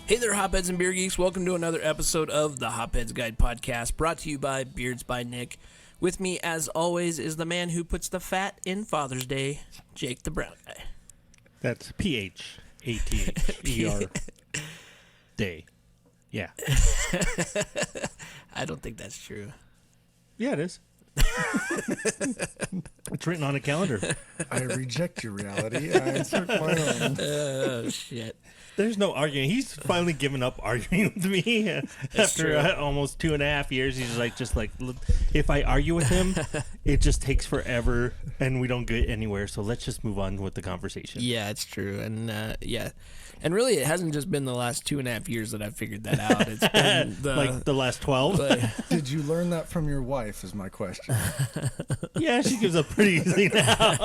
Hey there, Hopheads and Beer Geeks. Welcome to another episode of the Hopheads Guide Podcast, brought to you by Beerds by Nick. With me, as always, is the man who puts the fat in Father's Day, Jake the Brown Guy. That's P-H-A-T-H-E-R Day. Yeah. I don't think that's true. Yeah, it is. It's written on a calendar. I reject your reality. I insert my own. Oh, shit. There's no arguing. He's finally given up arguing with me after almost 2.5 years. He's just like, if I argue with him, it just takes forever and we don't get anywhere. So let's just move on with the conversation. Yeah, it's true. And yeah. And really, it hasn't just been the last 2.5 years that I've figured that out. It's been the last 12. Did you learn that from your wife is my question. Yeah, she gives up pretty easily now.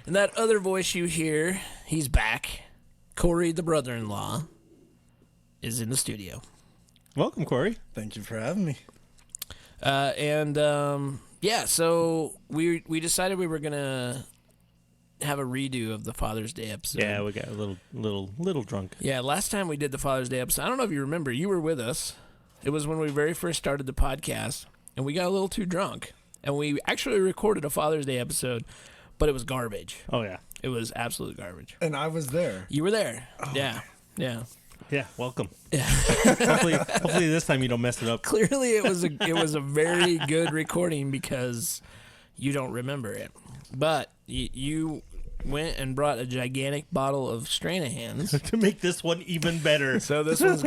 And that other voice you hear, he's back. Corey, the brother-in-law, is in the studio. Welcome, Corey. Thank you for having me. Yeah, so we decided we were gonna have a redo of the Father's Day episode. Yeah, we got a little drunk. Yeah, last time we did the Father's Day episode, I don't know if you remember, you were with us. It was when we very first started the podcast, and we got a little too drunk. And we actually recorded a Father's Day episode, but it was garbage. Oh, yeah. It was absolute garbage. And I was there. You were there. Oh. Yeah. Yeah, welcome. Yeah. hopefully this time you don't mess it up. Clearly it was a very good recording because you don't remember it. But you went and brought a gigantic bottle of Stranahan's to make this one even better. So this one's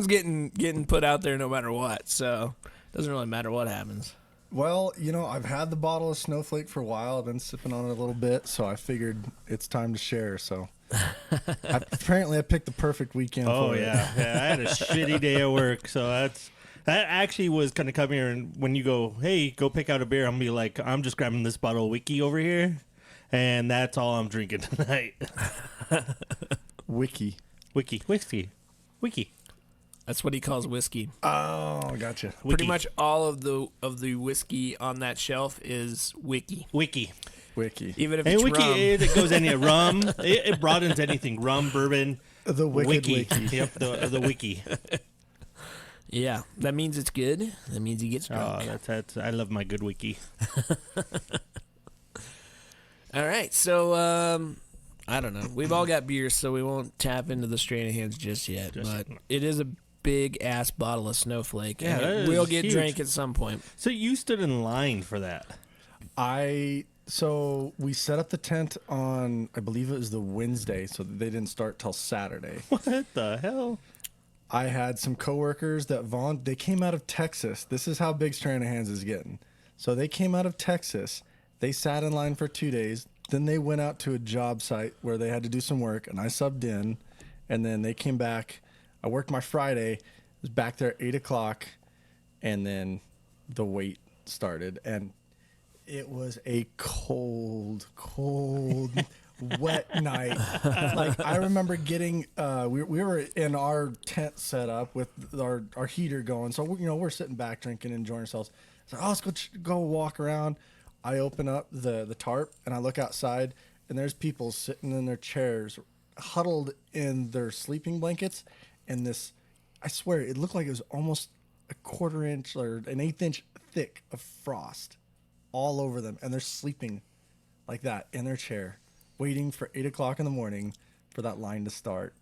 getting put out there no matter what. So it doesn't really matter what happens. Well, I've had the bottle of Snowflake for a while. I've been sipping on it a little bit, so I figured it's time to share. So apparently I picked the perfect weekend for it. Yeah. I had a shitty day at work, so that actually was going to come here, and when you go, hey, go pick out a beer, I'm going to be like, I'm just grabbing this bottle of Wiki over here, and that's all I'm drinking tonight. Wiki. That's what he calls whiskey. Oh, gotcha. Pretty much all of the whiskey on that shelf is Wiki. Wiki. Even if it's rum. It goes any rum. It broadens anything. Rum, bourbon, The wicked Wiki. Yep, the Wiki. Yeah, that means it's good. That means he gets drunk. Oh, that's I love my good Wiki. All right, so I don't know. We've all got beers, so we won't tap into the Stranahan's just yet. But it is a big-ass bottle of Snowflake. Yeah, and we'll get drank at some point. So you stood in line for that. So we set up the tent on, I believe it was the Wednesday, so they didn't start till Saturday. What the hell? I had some coworkers that they came out of Texas. This is how big Stranahan's is getting. So they came out of Texas. They sat in line for 2 days. Then they went out to a job site where they had to do some work, and I subbed in. And then they came back. I worked my Friday. Was back there at 8 o'clock, and then the wait started. And it was a cold, wet night. Like, I remember getting, we were in our tent set up with our heater going. So, we're sitting back drinking, enjoying ourselves. So, let's go walk around. I open up the tarp, and I look outside, and there's people sitting in their chairs, huddled in their sleeping blankets, and this, I swear, it looked like it was almost a 1/4 inch or an 1/8 inch thick of frost all over them, and they're sleeping like that in their chair, waiting for 8 o'clock in the morning for that line to start.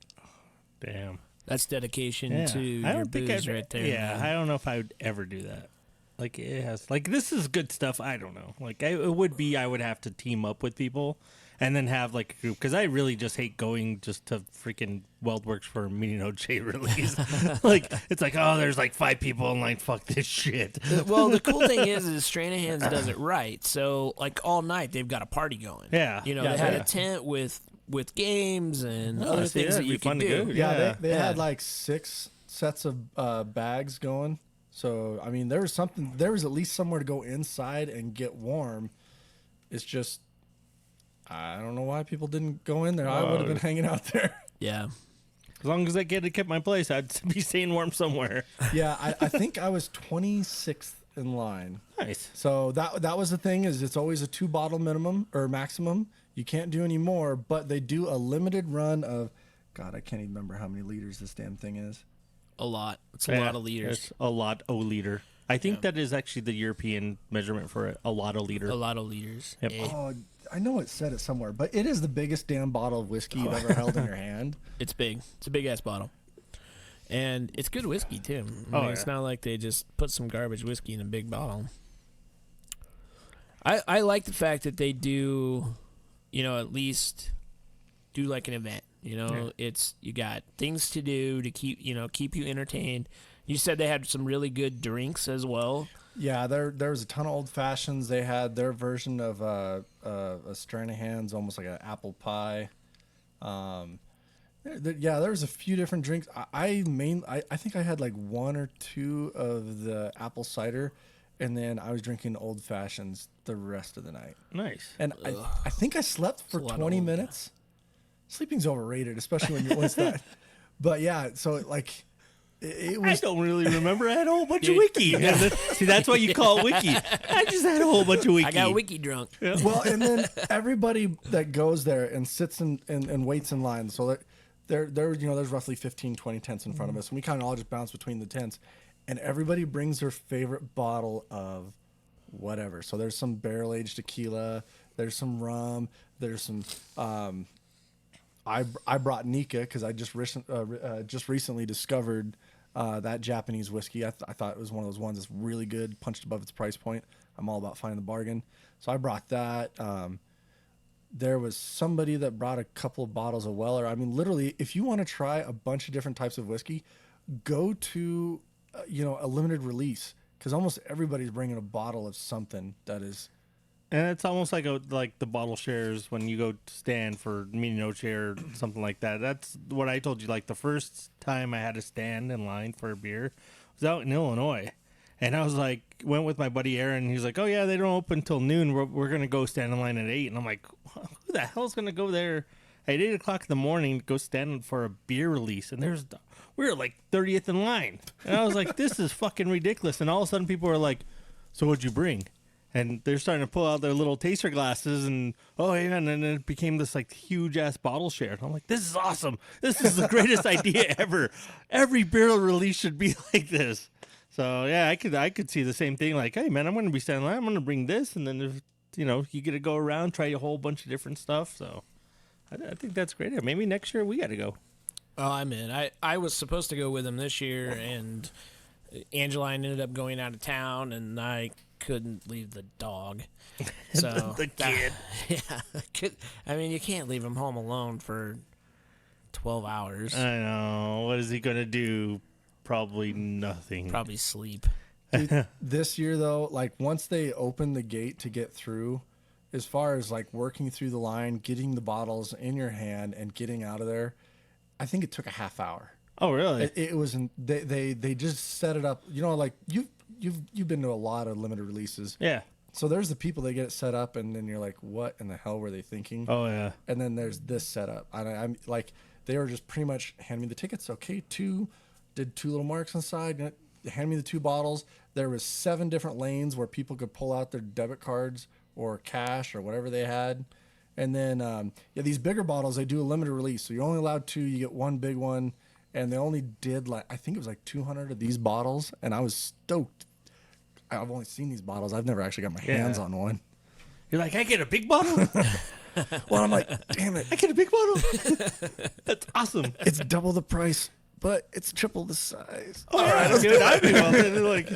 Damn. That's dedication to your booze right there. Yeah, man. I don't know if I would ever do that. Like, it has, like, this is good stuff. I don't know. Like, I would have to team up with people and then have, like, a group. Because I really just hate going just to freaking Weldworks for a Meeting OJ release. Like, it's like, oh, there's like 5 people in line. Fuck this shit. Well, the cool thing is Stranahan's does it right. So, like, all night they've got a party going. Yeah. They had a tent with games and other see, things that that'd be you fun can to do. go. Yeah, they Yeah. had like 6 sets of bags going. So, I mean, there was at least somewhere to go inside and get warm. It's just, I don't know why people didn't go in there. I would have been hanging out there. Yeah. As long as I get to keep my place, I'd be staying warm somewhere. Yeah, I think I was 26th in line. Nice. So that was the thing, is it's always a 2 bottle minimum or maximum. You can't do any more, but they do a limited run of, God, I can't even remember how many liters this damn thing is. A lot. It's a lot of liters. It's a lot of liter. I think that is actually the European measurement for it. A lot of liter. A lot of liters. Yep. Oh, I know it said it somewhere, but it is the biggest damn bottle of whiskey you've ever held in your hand. It's big. It's a big ass bottle. And it's good whiskey too. I mean, it's not like they just put some garbage whiskey in a big bottle. I like the fact that they do, at least do like an event. It's you got things to do to keep you entertained. You said they had some really good drinks as well. Yeah, there was a ton of old fashions. They had their version of a Stranahan's, almost like an apple pie. There was a few different drinks. I think I had like one or two of the apple cider, and then I was drinking old fashions the rest of the night. Nice. And I think I slept for 20 minutes. Sleeping's overrated, especially when once that. But yeah, so like. It was. I don't really remember. I had a whole bunch of wiki. See, that's what you call wiki. I just had a whole bunch of wiki. I got wiki drunk. Yeah. Well, and then everybody that goes there and sits and waits in line. So there's roughly 15, 20 tents in front of us, and we kind of all just bounce between the tents, and everybody brings their favorite bottle of whatever. So there's some barrel aged tequila. There's some rum. There's some. I brought Nika because I just recently discovered that Japanese whiskey. I thought it was one of those ones that's really good, punched above its price point. I'm all about finding the bargain. So I brought that. There was somebody that brought a couple of bottles of Weller. I mean, literally, if you want to try a bunch of different types of whiskey, go to, a limited release, because almost everybody's bringing a bottle of something that is. And it's almost like the bottle shares when you go stand for no share or something like that. That's what I told you. Like the first time I had to stand in line for a beer was out in Illinois. And I was like, went with my buddy Aaron. And he's like, oh, yeah, they don't open until noon. We're going to go stand in line at 8. And I'm like, who the hell's going to go there at 8 o'clock in the morning to go stand for a beer release? And we were like 30th in line. And I was like, this is fucking ridiculous. And all of a sudden people are like, so what'd you bring? And they're starting to pull out their little taster glasses and, oh, yeah, and then it became this, like, huge-ass bottle share. And I'm like, this is awesome. This is the greatest idea ever. Every beer release should be like this. So, yeah, I could see the same thing. Like, hey, man, I'm going to be standing in line. I'm going to bring this. And then, you get to go around, try a whole bunch of different stuff. So, I think that's great. Maybe next year we got to go. Oh, I'm in. I was supposed to go with him this year, and Angeline ended up going out of town, and I couldn't leave the dog. So the kid. I mean, you can't leave him home alone for 12 hours. I know. What is he going to do? Probably nothing. Probably sleep. Dude, this year, though, like once they open the gate to get through, as far as like working through the line, getting the bottles in your hand and getting out of there, I think it took a half hour. Oh, really? It was they just set it up. Like you've been to a lot of limited releases. Yeah. So there's the people that get it set up, and then you're like, what in the hell were they thinking? Oh, yeah. And then there's this setup. I'm like, they were just pretty much hand me the tickets. Okay, did two little marks inside. Hand me the 2 bottles. There was 7 different lanes where people could pull out their debit cards or cash or whatever they had. And then these bigger bottles, they do a limited release. So you're only allowed 2. You get 1 big one. And they only did I think it was like 200 of these bottles. And I was stoked. I've only seen these bottles. I've never actually got my hands on one. You're like, I get a big bottle? Well, I'm like, damn it. I get a big bottle? That's awesome. It's double the price, but it's triple the size. All right, let's do it. I'd be well. They're like,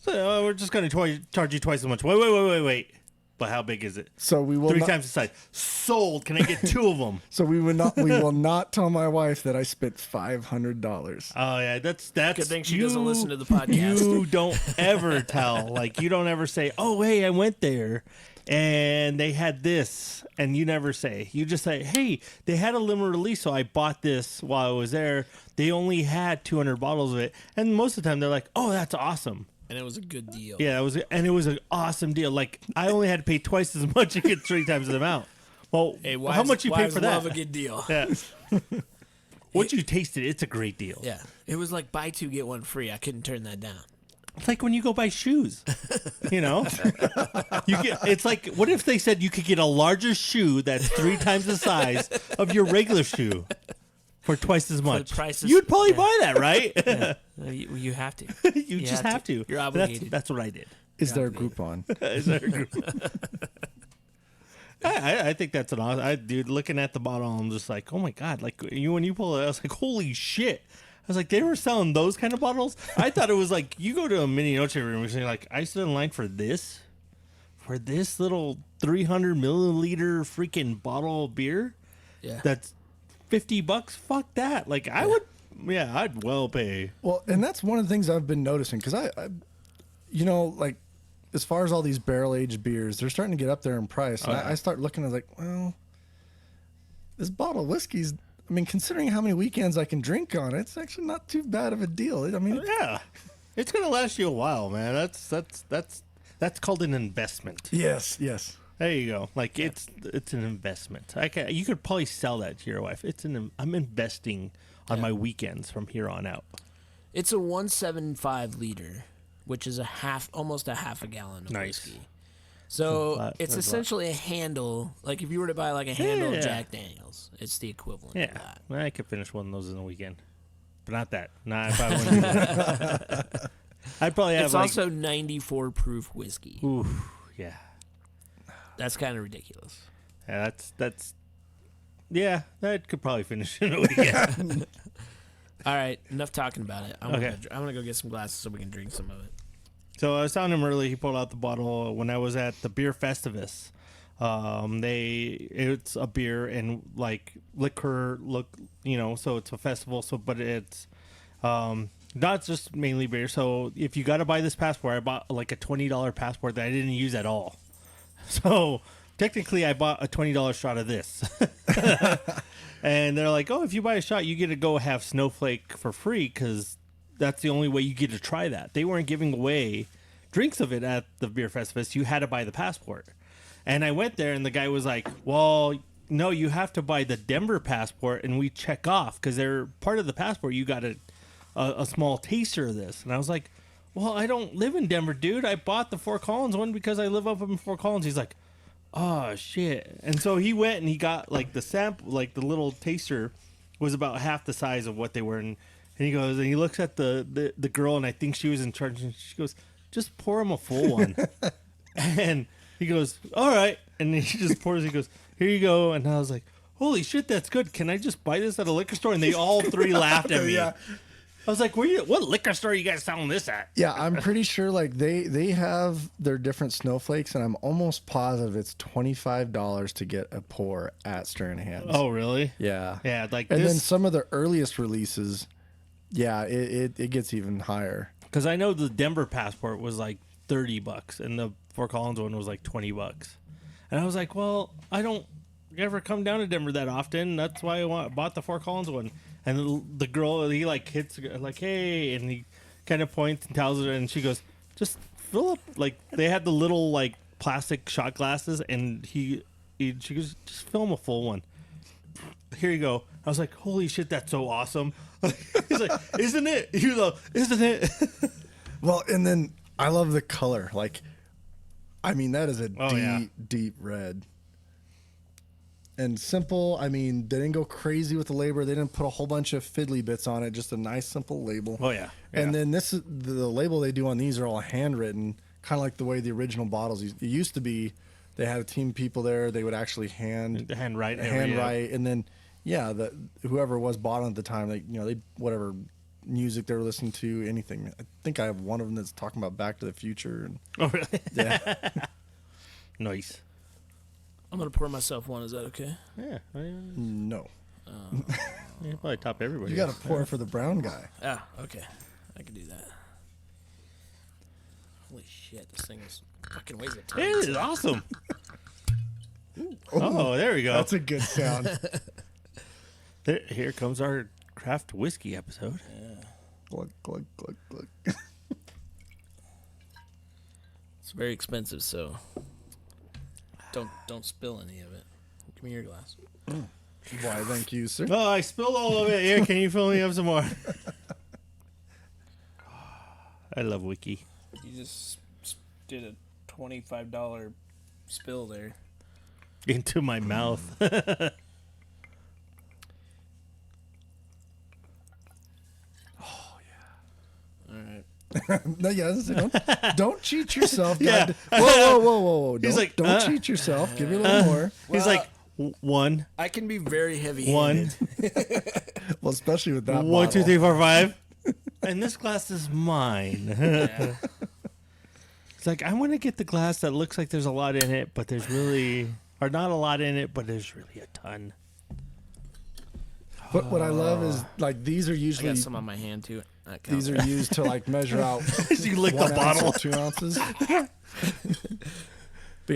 so we're just going to charge you twice as much. Wait. But how big is it? So we will 3 times the size. Sold. Can I get 2 of them? So we will not tell my wife that I spent $500. Oh yeah, that's good thing she doesn't listen to the podcast. You don't ever tell. Like you don't ever say, "Oh, hey, I went there and they had this," and you never say. You just say, "Hey, they had a limited release, so I bought this while I was there. They only had 200 bottles of it," and most of the time they're like, "Oh, that's awesome." And it was a good deal. Yeah, it was an awesome deal. Like I only had to pay twice as much to get 3 times the amount. Well, hey, how much you pay for that? Love a good deal. Yeah. Once you taste it, it's a great deal. Yeah, it was like buy 2 get 1 free. I couldn't turn that down. It's like when you go buy shoes, you know. It's like, what if they said you could get a larger shoe that's 3 times the size of your regular shoe for twice as much? You'd probably buy that, right? Yeah. You have to. You just have to. You're obligated. That's what I did. Is there a Groupon? Is there a Groupon? I think that's an awesome. Dude, looking at the bottle, I'm just like, oh my god! Like when you pull it, I was like, holy shit! I was like, they were selling those kind of bottles. I thought it was like you go to a mini noche room and you're like, I stood in line for this little 300 milliliter freaking bottle of beer. Yeah, that's $50. Fuck that! Like I would, I'd well pay. Well, and that's one of the things I've been noticing because I you know, like as far as all these barrel aged beers, they're starting to get up there in price. And I start looking, I was like, well, this bottle of whiskey's. I mean, considering how many weekends I can drink on it, it's actually not too bad of a deal. I mean, yeah, it's gonna last you a while, man. That's called an investment. Yes. There you go. Like it's an investment. You could probably sell that to your wife. I'm investing on my weekends from here on out. It's a 175 liter, which is almost a half a gallon of whiskey. So it's essentially a handle. Like if you were to buy like a handle of Jack Daniels, it's the equivalent of that. Well, I could finish one of those in a weekend, but not that. No, I probably wouldn't do that. I'd probably have. It's also 94 proof whiskey. Ooh, yeah. That's kind of ridiculous. Yeah, that's. Yeah, that could probably finish in a weekend. All right, enough talking about it. I'm gonna go get some glasses so we can drink some of it. So I was telling him earlier, he pulled out the bottle when I was at the Beer Festivus. It's a beer and like liquor, so it's a festival. So, but it's not just mainly beer. So if you got to buy this passport, I bought like a $20 passport that I didn't use at all. So technically, I bought a $20 shot of this. And they're like, oh, if you buy a shot, you get to go have Snowflake for free because that's the only way you get to try that. They weren't giving away drinks of it at the Beer Festivus. You had to buy the passport. And I went there, and the guy was like, well, no, you have to buy the Denver passport, and we check off because they're part of the passport. You got a small taster of this. And I was like, well, I don't live in Denver, dude. I bought the Fort Collins one because I live up in Fort Collins. He's like, oh, shit. And so he went, and he got, like, the sample, like, the little taster was about half the size of what they were. And he goes, and he looks at the girl, and I think she was in charge, and she goes, just pour him a full one. And he goes, all right. And he just pours, he goes, here you go. And I was like, holy shit, that's good. Can I just buy this at a liquor store? And they all three laughed at me. Yeah. I was like, what liquor store are you guys selling this at? Yeah, I'm pretty sure like they have their different snowflakes, and I'm almost positive it's $25 to get a pour at Stranahan's. Oh, really? Yeah. Yeah, like and then some of the earliest releases, yeah, it gets even higher. Because I know the Denver passport was like $30, and the Fort Collins one was like $20. And I was like, well, I don't ever come down to Denver that often. That's why I bought the Fort Collins one. And the girl, he like hits like, hey, and he kind of points and tells her, and she goes, just fill up. Like they had the little like plastic shot glasses, and she goes, just fill him a full one. Here you go. I was like, holy shit, that's so awesome. He's like, isn't it? You know, isn't it? Well, and then I love the color. Like, I mean, that is a deep red. And simple. I mean, they didn't go crazy with the label. They didn't put a whole bunch of fiddly bits on it. Just a nice, simple label. Oh, yeah. And then this is the label they do on these are all handwritten, kind of like the way the original bottles. It used to be they had a team of people there. They would actually handwrite. And then, whoever was bottom at the time, they whatever music they were listening to, anything. I think I have one of them that's talking about Back to the Future. And, oh, really? Yeah. Nice. I'm going to pour myself one. Is that okay? Yeah. No. You probably top everybody. You got to pour for the brown guy. Ah, okay. I can do that. Holy shit, this thing is fucking weighs a ton. It is awesome. Oh, there we go. That's a good sound. Here comes our craft whiskey episode. Yeah. Glug, glug, glug, glug. It's very expensive, so don't spill any of it. Give me your glass. Why, thank you, sir. Oh, I spilled all of it. Here, can you fill me up some more? I love whiskey. You just did a $25 spill there. Into my mouth. All right. No, yeah, don't cheat yourself. Yeah. Whoa. He's like, don't cheat yourself. Give me a little more. He's like, one. I can be very heavy. One. Well, especially with that. 1, 2, 3, 4, 5. And this glass is mine. Yeah. It's like, I want to get the glass that looks like there's a lot in it, but there's really, or not a lot in it, but there's really a ton. But what I love is like these are I usually got some on my hand too. these are used to like measure out. You lick the 1 ounce bottle. or 2 ounces. But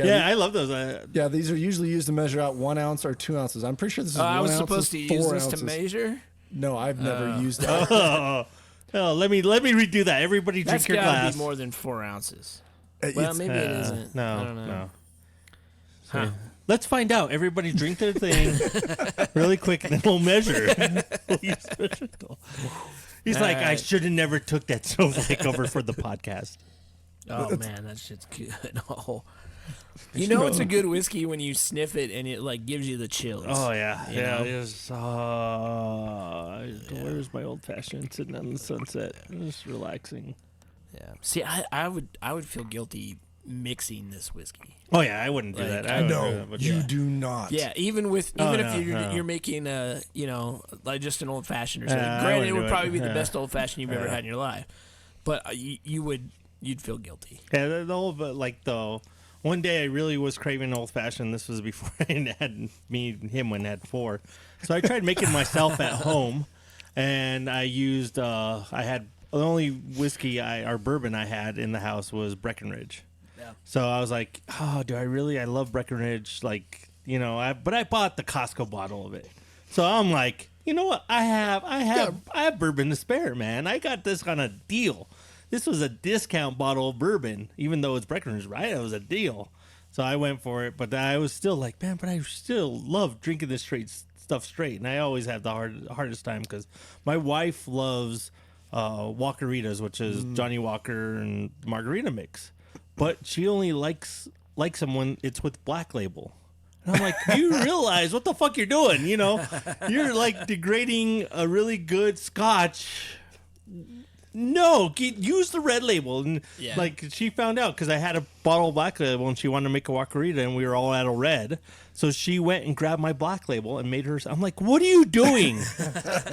Yeah, I love those. yeah, these are usually used to measure out 1 ounce or 2 ounces. I'm pretty sure this is 1 I was ounce supposed to is use 4 this ounces. to measure. No, I've never used that. Oh, let me redo that. Everybody drink That's your gotta glass. be more than 4 ounces. It's- Well, maybe it isn't. No, I don't know. no. Huh. Let's find out. Everybody drink their thing really quick, and then we'll measure. He's like, I should have never took that snowflake over for the podcast. Oh man, that shit's good. Oh, you know it's a good whiskey when you sniff it and it like gives you the chills. Oh yeah, You yeah. know? It's, where's my old fashioned sitting on the sunset, just relaxing. Yeah. See, I would feel guilty mixing this whiskey. Oh yeah, I wouldn't do Like, that. I I wouldn't No, do that, but you yeah. do not. Yeah, even if no, you're making a like just an old fashioned or something. I Granted, wouldn't it would do it. probably be the Yeah. best old fashioned you've ever had in your life, but you'd feel guilty. Yeah, the whole, but like the one day I really was craving old fashioned. This was before I had me and him when I had 4. So I tried making myself at home, and I used I had the only whiskey or bourbon I had in the house was Breckenridge. Yeah. So I was like, oh, I love Breckenridge, like, but I bought the Costco bottle of it. So I'm like, you know what? I have bourbon to spare, man. I got this on a deal. This was a discount bottle of bourbon, even though it's Breckenridge, right? It was a deal. So I went for it, but I was still like, man, but I still love drinking this stuff straight. And I always have the hardest time because my wife loves Walkeritas, which is Johnny Walker and margarita mix. But she only likes them when it's with Black Label. And I'm like, you realize what the fuck you're doing, You're like degrading a really good scotch. No, use the red label. And Yeah. like she found out because I had a bottle of Black Label and she wanted to make a Walkerita and we were all out of red. So she went and grabbed my Black Label and made hers. I'm like, what are you doing?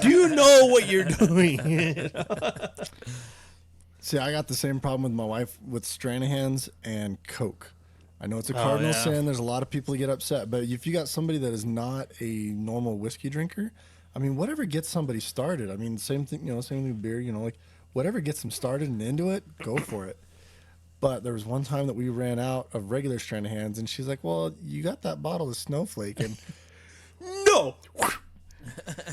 Do you know what you're doing? See, I got the same problem with my wife with Stranahans and Coke. I know it's a cardinal yeah. sin. There's a lot of people who get upset, but if you got somebody that is not a normal whiskey drinker, I mean, whatever gets somebody started. I mean, same thing, same thing with beer. Like whatever gets them started and into it, go for it. But there was one time that we ran out of regular Stranahans, and she's like, "Well, you got that bottle of Snowflake," and No.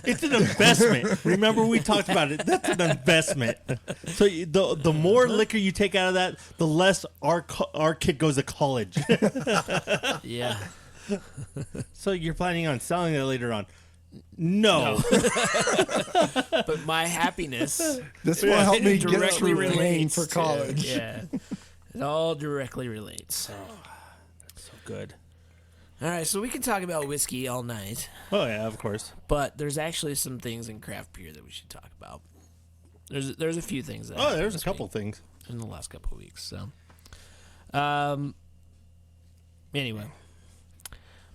It's an investment. Remember we talked about it. That's an investment. So the more liquor you take out of that, the less our kid goes to college. Yeah. So you're planning on selling it later on? No. But my happiness this will help me get directly through paying relates for college. To, yeah. It all directly relates. So good. All right, so we can talk about whiskey all night, Oh yeah, of course. but there's actually some things in craft beer that we should talk about. There's a few things that Oh, happened there's a this couple week, things. in the last couple of weeks. So, anyway,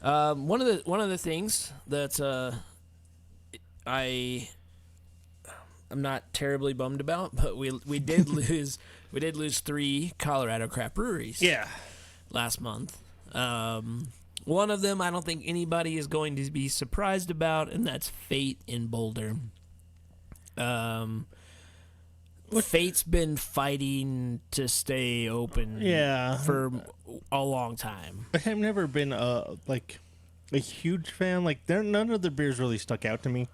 one of the things that I'm not terribly bummed about, but we did lose 3 Colorado craft breweries. Yeah. Last month. One of them I don't think anybody is going to be surprised about, and that's Fate in Boulder. Fate's been fighting to stay open for a long time. I've never been a huge fan. Like none of the beers really stuck out to me.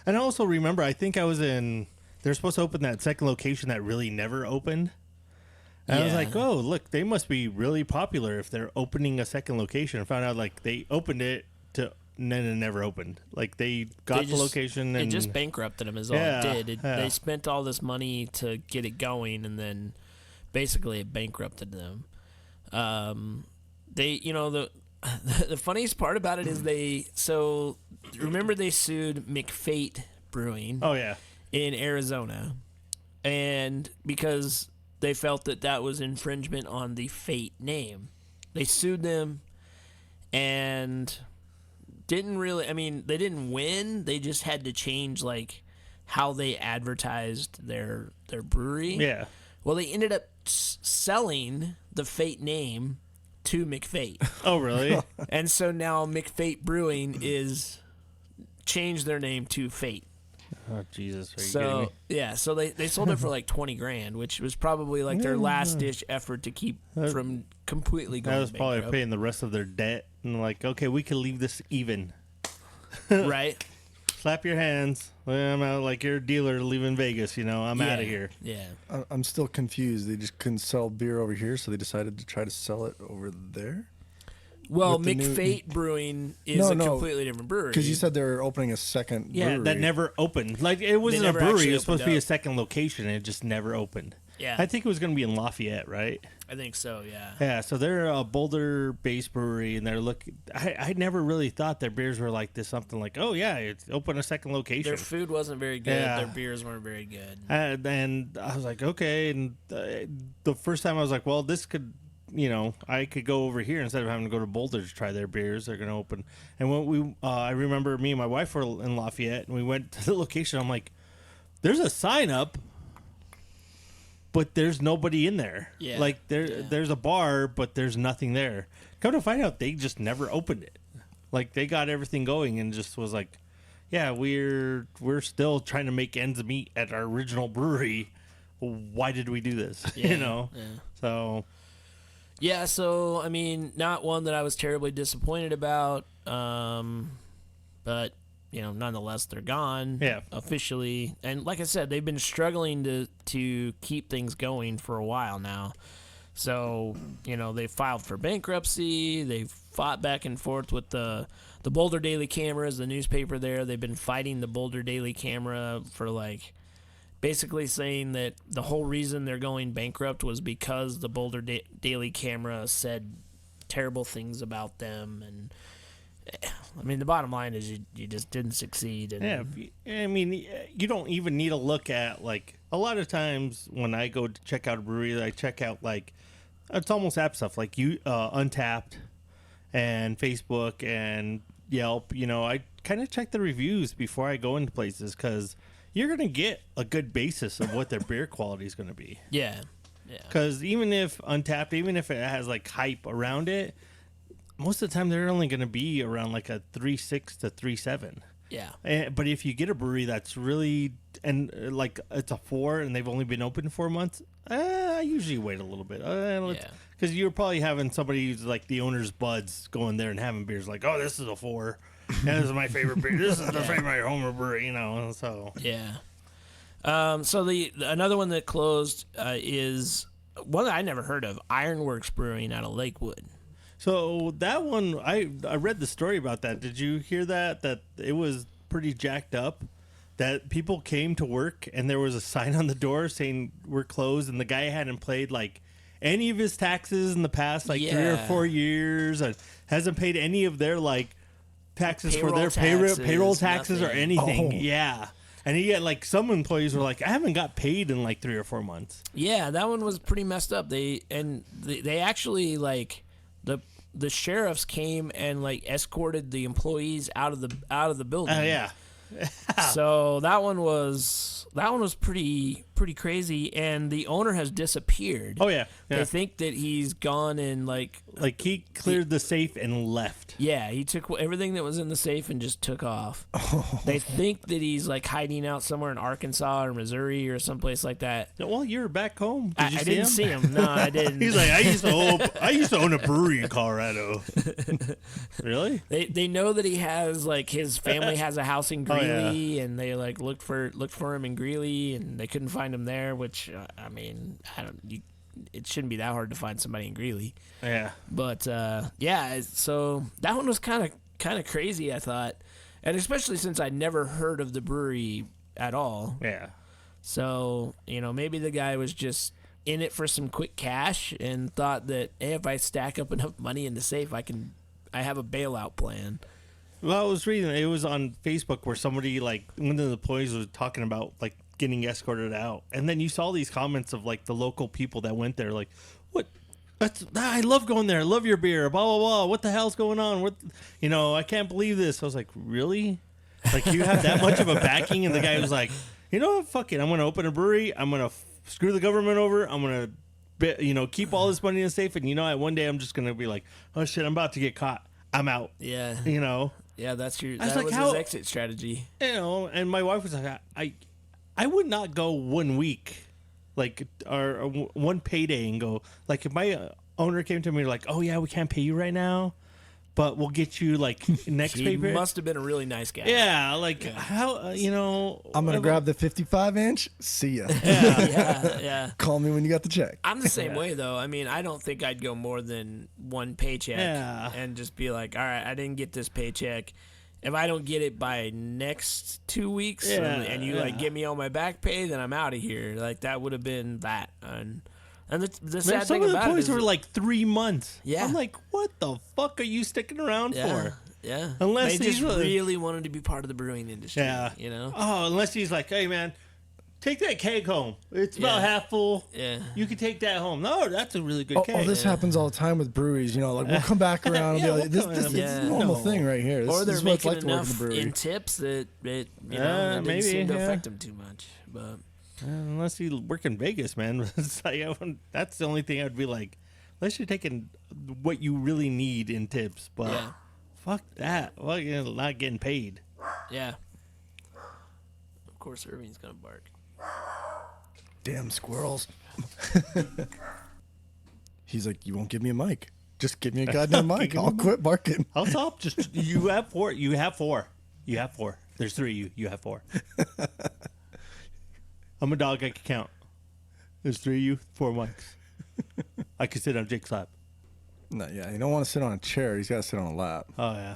And I also remember I think they're supposed to open that second location that really never opened. And I was like, oh, look, they must be really popular if they're opening a second location. I found out like they opened it to and then it never opened. Like they got the location and it just bankrupted them is all Yeah, it did. They spent all this money to get it going, and then basically it bankrupted them. They, the funniest part about it is remember they sued McFate Brewing. Oh yeah. In Arizona, and because they felt that was infringement on the Fate name, they sued them, and they didn't win. They just had to change like how they advertised their brewery. Yeah. Well, they ended up selling the Fate name to McFate. Oh really? And so now McFate Brewing is changed their name to Fate. Oh Jesus! Are you kidding me? Yeah, so they sold it for like $20,000, which was probably like their last ditch effort to keep from completely going. That was probably bankrupt. paying the rest of their debt, and like, okay, we can leave this even. Right? Slap your hands. I'm out like you're a dealer leaving Vegas. I'm out of here. Yeah. I'm still confused. They just couldn't sell beer over here, so they decided to try to sell it over there. Well, With the McFate Brewing is a completely different brewery. Because you said they were opening a second brewery. That never opened. Like it wasn't a never brewery. actually It was supposed to be opened a second location, and it just never opened. Yeah. I think it was going to be in Lafayette, right? I think so, yeah. Yeah, so they're a Boulder-based brewery, and they're I never really thought their beers were like this. Something like, oh yeah, it's open a second location. Their food wasn't very good. Yeah. Their beers weren't very good. And I was like, okay. And the first time I was like, well, this could. I could go over here instead of having to go to Boulder to try their beers. They're going to open. And when I remember me and my wife were in Lafayette, and we went to the location. I'm like, there's a sign up, but there's nobody in there. Yeah. Like there's a bar, but there's nothing there. Come to find out, they just never opened it. Like they got everything going and just was like, yeah, we're still trying to make ends meet at our original brewery. Why did we do this? Yeah. Yeah. So. Yeah, so, I mean, not one that I was terribly disappointed about, but, nonetheless, they're gone officially. And like I said, they've been struggling to keep things going for a while now. So, they filed for bankruptcy. They've fought back and forth with the Boulder Daily Camera, the newspaper there. They've been fighting the Boulder Daily Camera for, basically saying that the whole reason they're going bankrupt was because the Boulder Daily Camera said terrible things about them. And, I mean, the bottom line is you just didn't succeed. And, yeah, I mean, you don't even need to look at, a lot of times when I go to check out a brewery, I check out, it's almost app stuff, like Untapped and Facebook and Yelp. I kind of check the reviews before I go into places because you're going to get a good basis of what their beer quality is going to be. Yeah. Because even if Untapped, even if it has hype around it, most of the time they're only going to be around a 3.6 to 3.7. Yeah. But if you get a brewery that's really it's a 4 and they've only been open 4 months, I usually wait a little bit. Because you're probably having somebody who's the owner's buds going there and having beers oh, this is a 4. This is my favorite beer. This is the favorite Homer brewery, so. Yeah. So the another one that closed is one that I never heard of, Ironworks Brewing out of Lakewood. So that one, I read the story about that. Did you hear that? That it was pretty jacked up. That people came to work and there was a sign on the door saying we're closed, and the guy hadn't paid any of his taxes in the past 3 or 4 years, and hasn't paid any of their taxes for their payroll taxes or anything. Oh. Yeah. And he had some employees were I haven't got paid in 3 or 4 months. Yeah, that one was pretty messed up. They actually the sheriffs came and escorted the employees out of the building. Yeah. So that one was pretty crazy, and the owner has disappeared. Oh yeah. They think that he's gone and he cleared the safe and left. Yeah, he took everything that was in the safe and just took off. They think that he's hiding out somewhere in Arkansas or Missouri or someplace like that. Well, you're back home. I didn't see him. No, I didn't. He's I used to own a brewery in Colorado. Really? They know that he has his family has a house in Greeley, and they looked for him in Greeley, and they couldn't find him there. Which it shouldn't be that hard to find somebody in Greeley. Yeah. But so that one was kind kind of crazy, I thought. And especially since I'd never heard of the brewery at all. Yeah. So, maybe the guy was just in it for some quick cash and thought that, hey, if I stack up enough money in the safe, I have a bailout plan. Well, I was reading, it was on Facebook where somebody, one of the employees was talking about, getting escorted out. And then you saw these comments of, the local people that went there, what? I love going there. I love your beer. Blah, blah, blah. What the hell's going on? I can't believe this. I was like, really? You have that much of a backing? And the guy was like, you know what? Fuck it. I'm going to open a brewery. I'm going to screw the government over. I'm going to, keep all this money in the safe. And, one day I'm just going to be like, oh, shit, I'm about to get caught. I'm out. Yeah. Yeah, that was his exit strategy. And my wife was like, I would not go 1 week, or one payday and go, if my owner came to me oh yeah, we can't pay you right now, but we'll get you next pay period. He must have been a really nice guy. Yeah, how, I'm going to grab the 55-inch. See ya. Yeah. Call me when you got the check. I'm the same way, though. I mean, I don't think I'd go more than one paycheck and just be like, all right, I didn't get this paycheck. If I don't get it by next 2 weeks and you give me all my back pay, then I'm out of here. That would have been that. And the sad thing about it is, some of the employees were 3 months. Yeah. I'm like, what the fuck are you sticking around for? Yeah. Unless they just really wanted to be part of the brewing industry. Yeah. Oh, unless he's like, hey man, take that keg home. It's about half full. Yeah. You can take that home. No, that's a really good keg. This happens all the time with breweries. We'll come back around and be like, this is a normal thing right here. Or they're this making is enough in tips that it didn't seem to affect them too much. But unless you work in Vegas, man. That's the only thing I'd be like, unless you're taking what you really need in tips. But fuck that. Well, you're not getting paid. Yeah. Of course, Irving's going to bark. Damn squirrels. He's like, you won't give me a mic. Just give me a goddamn mic. I'll quit barking. I'll stop. Just you have four. You have four. You have four. There's three of you. You have four. I'm a dog. I can count. There's three of you. 4 mics. I can sit on Jake's lap. No, yeah. You don't want to sit on a chair. He's got to sit on a lap. Oh yeah.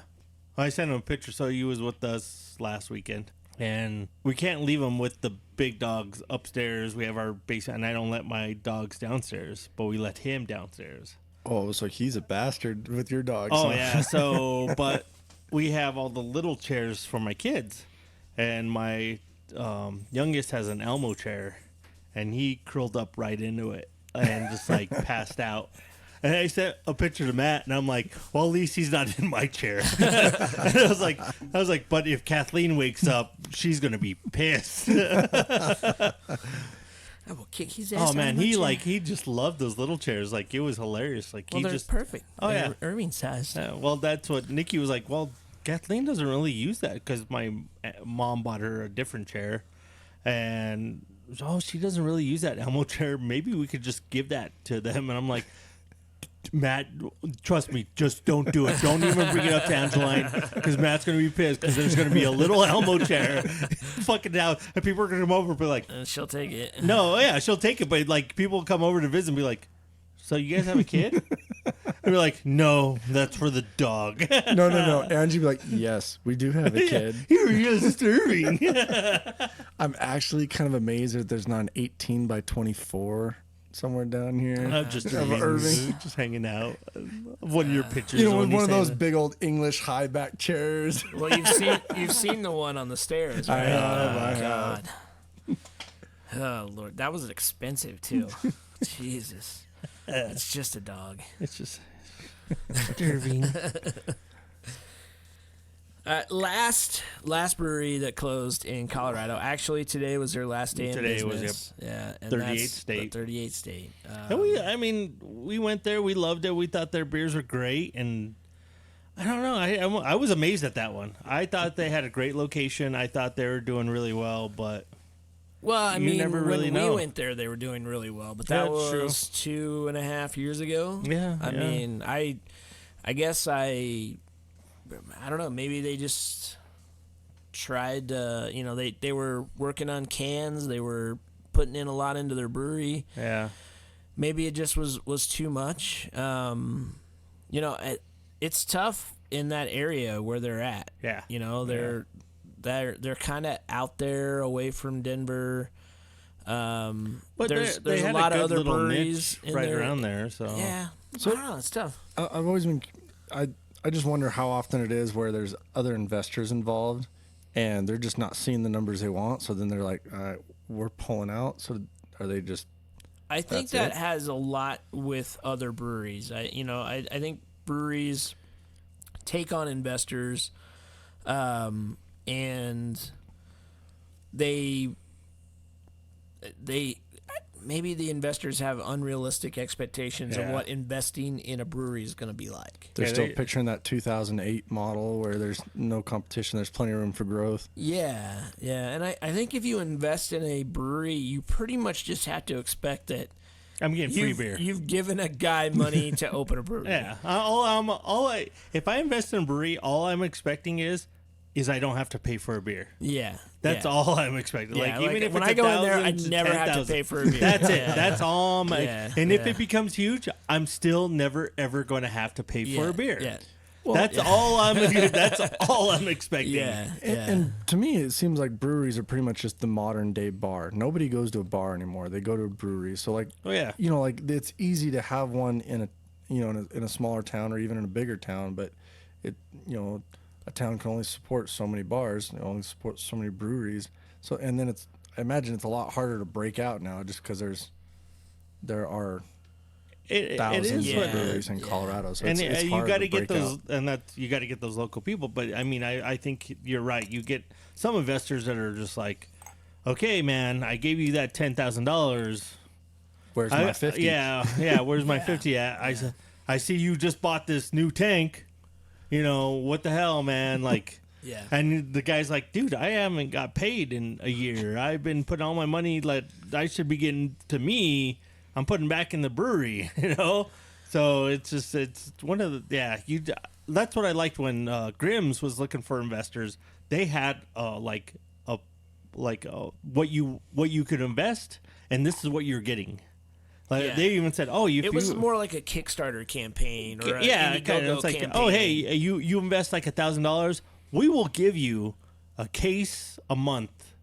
I sent him a picture. So he was with us last weekend. And we can't leave him with the big dogs upstairs. We have our basement, and I don't let my dogs downstairs, but we let him downstairs. Oh, so he's a bastard with your dog. Oh, yeah. So, but we have all the little chairs for my kids. And my youngest has an Elmo chair, and he curled up right into it and just, passed out. And I sent a picture to Matt, and I'm like, well, at least he's not in my chair. And I was like, but if Kathleen wakes up, she's going to be pissed. I will kick his ass. Oh, man, he just loved those little chairs. It was hilarious. They're perfect. Oh, yeah. Irving sized. Well, that's what Nikki was like, well, Kathleen doesn't really use that because my mom bought her a different chair. And, she doesn't really use that Elmo chair. Maybe we could just give that to them. And I'm like, Matt, trust me, just don't do it. Don't even bring it up to Angeline because Matt's going to be pissed because there's going to be a little Elmo chair fucking down and people are going to come over and be like, she'll take it. No, yeah, she'll take it. But people will come over to visit and be like, so you guys have a kid? And we're like, no, that's for the dog. No. Angie be like, yes, we do have a kid. Here he is, stirring. I'm actually kind of amazed that there's not an 18 by 24 somewhere down here. Just Irving, just hanging out. One of your pictures. One of those big old English high back chairs. Well, you've seen the one on the stairs, right? I have. God. Oh Lord, that was expensive too. Jesus, it's just a dog. It's just Irving. Last brewery that closed in Colorado. Actually, today was their last day in business. Today was, yeah, and 38th state. 38th state. And we went there. We loved it. We thought their beers were great, and I don't know. I was amazed at that one. I thought they had a great location. I thought they were doing really well, but never really know. We went there, they were doing really well, but that was true. 2.5 years ago. Yeah, I mean, I guess I don't know. Maybe they just tried to, they were working on cans. They were putting in a lot into their brewery. Yeah. Maybe it just was too much. It's tough in that area where they're at. Yeah. You know, they're kind of out there away from Denver. But there's they a had lot a of good other little breweries niche right there. around there. So Yeah. So- I don't know. It's tough. I've always been. I just wonder how often it is where there's other investors involved, and they're just not seeing the numbers they want. So then they're like, "All right, we're pulling out." So are they just? I think That's that it? has a lot with other breweries. I think breweries take on investors, and they maybe the investors have unrealistic expectations of Yeah. what investing in a brewery is going to be like. They're Yeah, still they- picturing that 2008 model where there's no competition. There's plenty of room for growth. Yeah, and I think if you invest in a brewery, you pretty much just have to expect that I'm getting free beer. you've given a guy money to open a brewery. Yeah. If I invest in a brewery, all I'm expecting is I don't have to pay for a beer. Yeah. That's yeah. all I'm expecting. Yeah, Like, even if when it's I go in there, I 1,000 to never have to 10,000. pay for a beer. That's it. Yeah. That's all. Yeah, And if yeah. it becomes huge, I'm still never ever going to have to pay for a beer. Yeah. That's all I'm. That's all I'm expecting. Yeah. And to me, it seems like breweries are pretty much just the modern day bar. Nobody goes to a bar anymore. They go to a brewery. So like, Oh yeah. you know, like it's easy to have one in a, you know, in a smaller town or even in a bigger town, but it, you know, a town can only support so many bars, it only supports so many breweries. So, and then I imagine it's a lot harder to break out now just because there are It thousands is of what. breweries in Colorado. So And it's you hard got to to get break those, out. and that's you got to get those local people. But I mean, I think you're right. You get some investors that are just like, okay, man, I gave you that $10,000. Where's my 50? Yeah. Where's my 50 at? I see you just bought this new tank. You know what the hell, man? Like, Yeah. And the guy's like, dude, I haven't got paid in a year. I've been putting all my money that I should be getting to me. I'm putting back in the brewery. You know, so it's one of the That's what I liked when Grimm's was looking for investors. They had what you could invest, and this is what you're getting. Like Yeah. they even said, "Oh, It was more like a Kickstarter campaign or an kind of. Indiegogo It's like, campaign. oh, hey, you invest like $1,000, we will give you a case a month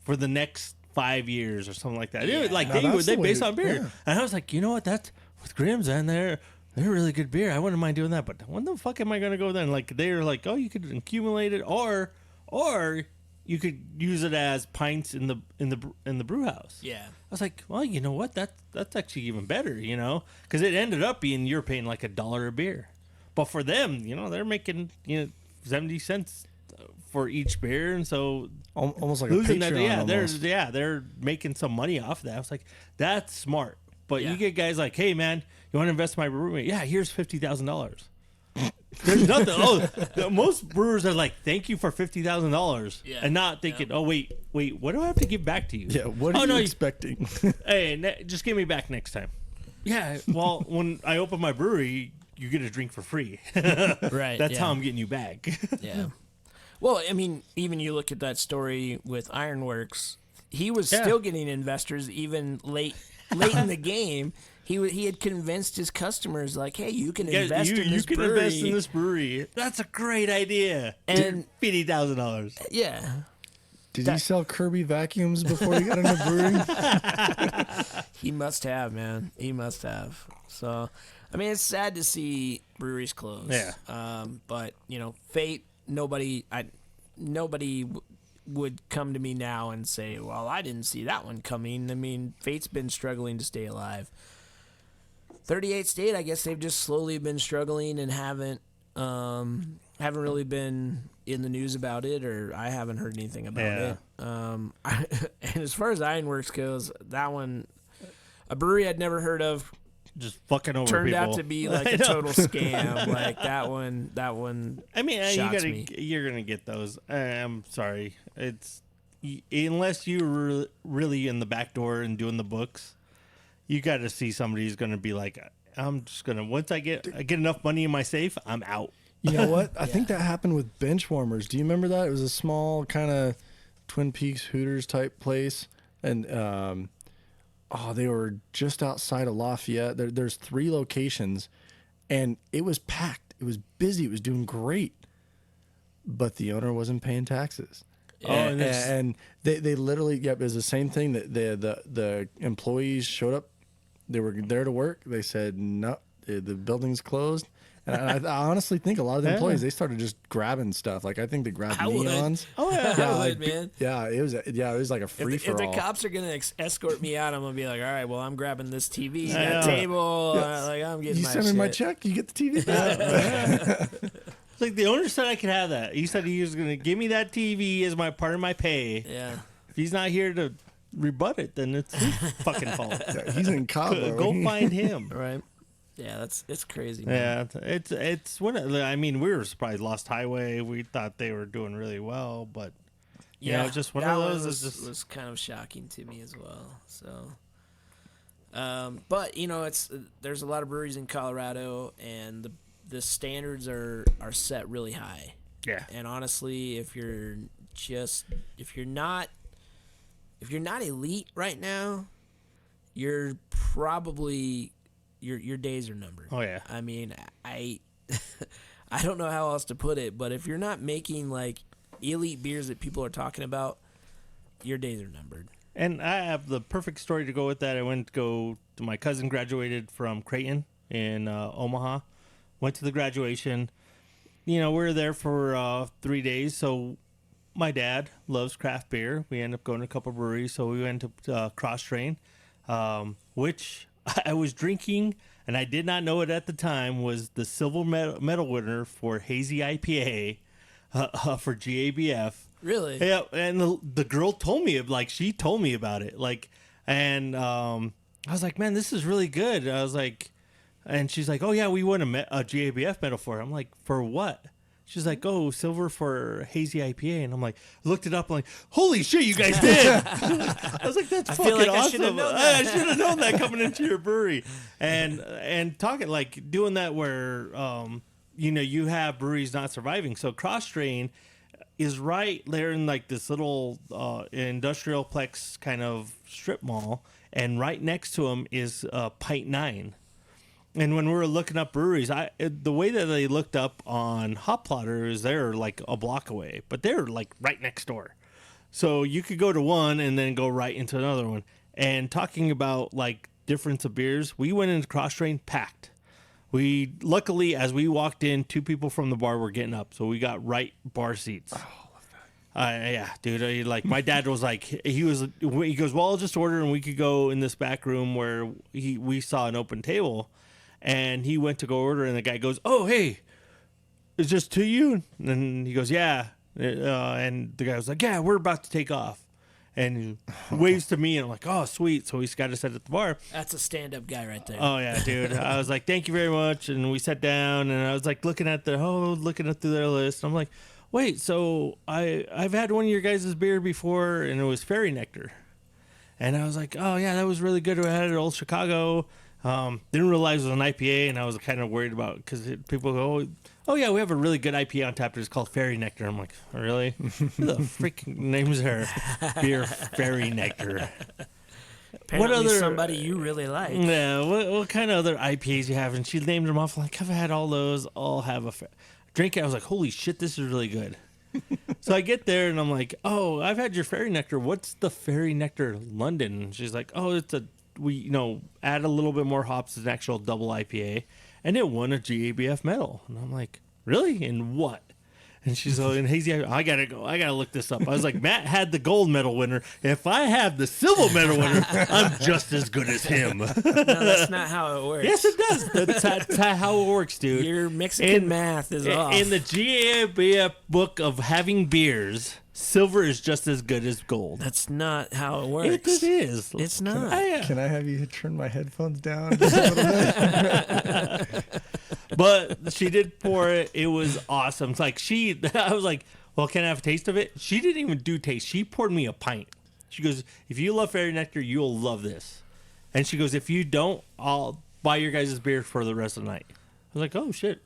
for the next 5 years or something like that." Yeah. Like Now that's they the way based to- on beer, yeah. and I was like, you know what? That's with Grimm's, and they're really good beer. I wouldn't mind doing that, but when the fuck am I gonna go then? Like they're like, oh, you could accumulate it, or you could use it as pints in the brew house. Yeah. I was like, well, you know what? That's actually even better, you know, because it ended up being you're paying like $1 a beer, but for them, you know, they're making 70 cents for each beer, and so Almost like a losing Patreon that, almost. they're making some money off of that. I was like, that's smart. But Yeah. you get guys like, hey man, you want to invest in my brewery? Yeah, here's $50,000. There's nothing. Most brewers are like, thank you for $50,000, Yeah. and not thinking, oh wait, what do I have to give back to you? Yeah, what are you expecting? Hey, just give me back next time. Yeah, well, when I open my brewery, you get a drink for free. Right. That's yeah. how I'm getting you back. Yeah. Well, I mean, even you look at that story with Ironworks, he was Yeah. still getting investors even late in the game. He had convinced his customers like, hey, you can invest in this you can brewery. invest in this brewery. That's a great idea. And- $50,000. Yeah. Did he sell Kirby vacuums before he got in the brewery? He must have, man. He must have. So, I mean, it's sad to see breweries close. Yeah. But you know, fate. Nobody would come to me now and say, "Well, I didn't see that one coming." I mean, fate's been struggling to stay alive. 38 State, I guess they've just slowly been struggling and haven't really been in the news about it, or I haven't heard anything about it. And as far as Ironworks goes, that one, a brewery I'd never heard of, Just fucking over turned people. out to be like a total scam. Like that one. I mean, shocks me. you're gonna get those. I'm sorry. Unless you're really in the back door and doing the books, you got to see somebody who's gonna be like, I'm just gonna once I get enough money in my safe, I'm out. You know what? I think that happened with Benchwarmers. Do you remember that? It was a small kind of Twin Peaks Hooters type place, and they were just outside of Lafayette. There's 3 locations, and it was packed. was busy. It was doing great, but the owner wasn't paying taxes. And they literally, it was the same thing. That the employees showed up. They were there to work. They said, no, the building's closed. And I honestly think a lot of the employees, they started just grabbing stuff. Like, I think they grabbed neons. Oh, yeah. I would, like, man. Yeah, it was like a free-for-all. If the cops are going to escort me out, I'm going to be like, all right, well, I'm grabbing this TV, that table. Like, I'm getting you my send me my check, you get the TV back. It's like the owner said I could have that. He said he was going to give me that TV as my part of my pay. Yeah. If he's not here to rebut it, then it's his fucking fault. Yeah, he's in Cabo. Go find him. Right. Yeah, it's crazy, man. Yeah, it's what I mean. We were surprised. Lost Highway. We thought they were doing really well, but you know, just one of those was kind of shocking to me as well. So, but you know, there's a lot of breweries in Colorado, and the standards are set really high. Yeah. And honestly, if you're not elite right now, you're probably your days are numbered. Oh yeah. I mean, I don't know how else to put it, but if you're not making like elite beers that people are talking about, your days are numbered. And I have the perfect story to go with that. I went to my cousin graduated from Creighton in Omaha. Went to the graduation. You know, we were there for 3 days. So my dad loves craft beer. We ended up going to a couple breweries. So we went to Cross Train, which I was drinking, and I did not know it at the time, was the silver medal winner for Hazy IPA for GABF. Really? Yeah, and the girl told me, like, she told me about it. Like, and I was like, man, this is really good. I was like, and she's like, oh, yeah, we won a GABF medal for it. I'm like, for what? She's like, oh, silver for Hazy IPA. And I'm like, looked it up. I'm like, holy shit, you guys did. I was like, that's fucking awesome. I should have known that coming into your brewery. And talking, like, doing that where, you know, you have breweries not surviving. So Cross Train is right there in, like, this little industrial plex kind of strip mall. And right next to them is Pint 9. And when we were looking up breweries, the way that they looked up on Hop Plotter is they're like a block away, but they're like right next door. So you could go to one and then go right into another one. And talking about like difference of beers, we went into Cross Train packed. We luckily, as we walked in, 2 people from the bar were getting up, so we got right bar seats. Oh, I love that. Yeah, dude. Like my dad was like, he goes, well, I'll just order and we could go in this back room where we saw an open table. And he went to go order, and the guy goes, oh, hey, is this to you? And he goes, yeah. And the guy was like, yeah, we're about to take off. And he waves to me, and I'm like, oh, sweet. So he's got to sit at the bar. That's a stand-up guy right there. Oh, yeah, dude. I was like, thank you very much. And we sat down, and I was like looking at through their list. I'm like, wait, so I've had one of your guys' beer before, and it was Fairy Nectar. And I was like, oh, yeah, that was really good. I had it at Old Chicago. Didn't realize it was an IPA, and I was kind of worried about because people go, oh yeah, we have a really good IPA on tap. It's called Fairy Nectar. I'm like, really? Who the freaking names are beer Fairy Nectar? Apparently what other somebody you really like? Yeah. What kind of other IPAs you have? And she named them off. Like, I've had all those. I'll have a drink it. I was like, holy shit, this is really good. So I get there and I'm like, oh, I've had your Fairy Nectar. What's the Fairy Nectar London? And she's like, oh, we add a little bit more hops as an actual double IPA, and it won a GABF medal. And I'm like, really? In what? And she's like, in Hazy, I gotta look this up. I was like, Matt had the gold medal winner. If I have the silver medal winner, I'm just as good as him. No, that's not how it works. Yes, it does. That's how it works, dude. Your Mexican math is off. In the GABF book of having beers, silver is just as good as gold. That's not how it works. It is. It's not. Can I have you turn my headphones down just a little bit? But she did pour it. It was awesome. It's like I was like, well, can I have a taste of it? She didn't even do taste. She poured me a pint. She goes, if you love Fairy Nectar, you'll love this. And she goes, if you don't, I'll buy your guys' beer for the rest of the night. I was like, oh, shit.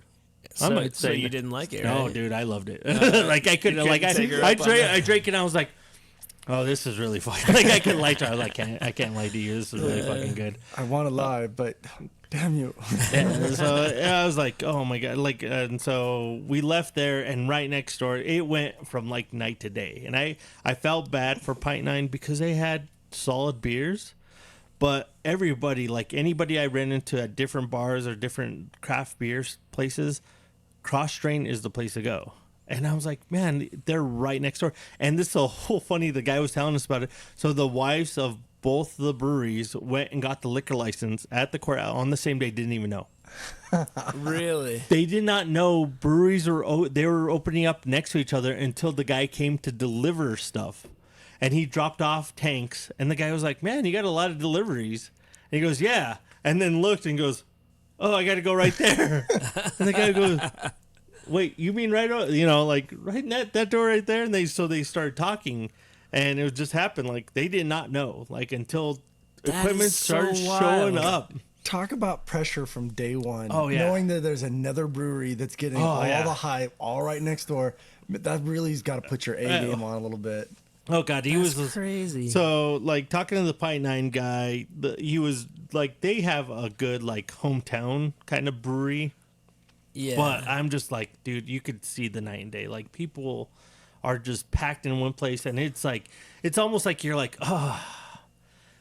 So, I might say you didn't like it, right? No, dude, I loved it. Like, I couldn't, like, I drank it, and I was like, oh, this is really fun. Like, I couldn't lie to her. I was like, I can't lie to you. This is really fucking good. I want to lie, but Damn you. Yeah, so I was like, oh my god, like, and so we left there, and right next door, it went from like night to day, and I felt bad for Pint Nine because they had solid beers, but everybody, like anybody I ran into at different bars or different craft beers places, Cross Strain is the place to go. And I was like, man, they're right next door. And this is a whole funny, the guy was telling us about it. So the wives of both the breweries went and got the liquor license at the court on the same day, didn't even know. Really? They did not know breweries they were opening up next to each other until the guy came to deliver stuff. And he dropped off tanks. And the guy was like, man, you got a lot of deliveries. And he goes, yeah. And then looked and goes, oh, I got to go right there. And the guy goes... Wait, you mean right, like right in that door right there? And they started talking, and it just happened. Like they did not know, like until equipment started showing up. Talk about pressure from day one. Oh yeah, knowing that there's another brewery that's getting all the hype, all right next door. That really's got to put your A game on a little bit. Oh god, he That's was crazy. So like talking to the Pint Nine guy, he was like, they have a good like hometown kind of brewery. Yeah. But I'm just like, dude, you could see the night and day. Like people are just packed in one place, and it's like, it's almost like you're like, oh,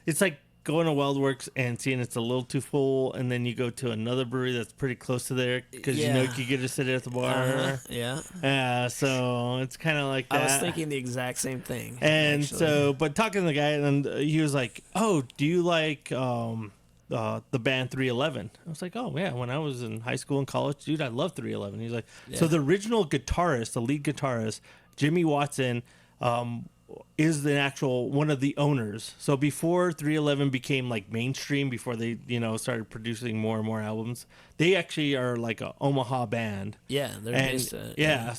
it's like going to Weldworks and seeing it's a little too full, and then you go to another brewery that's pretty close to there because you know you get to sit at the bar. Yeah. Yeah. So it's kind of like that. I was thinking the exact same thing. And actually. so, but talking to the guy, and he was like, oh, do you like the band 311? I was like, oh yeah, when I was in high school and college, dude, I love 311. He's like, so the original guitarist, the lead guitarist, Jimmy Watson, is the actual one of the owners. So before 311 became like mainstream, before they started producing more and more albums, they actually are like a Omaha band. Yeah, they're based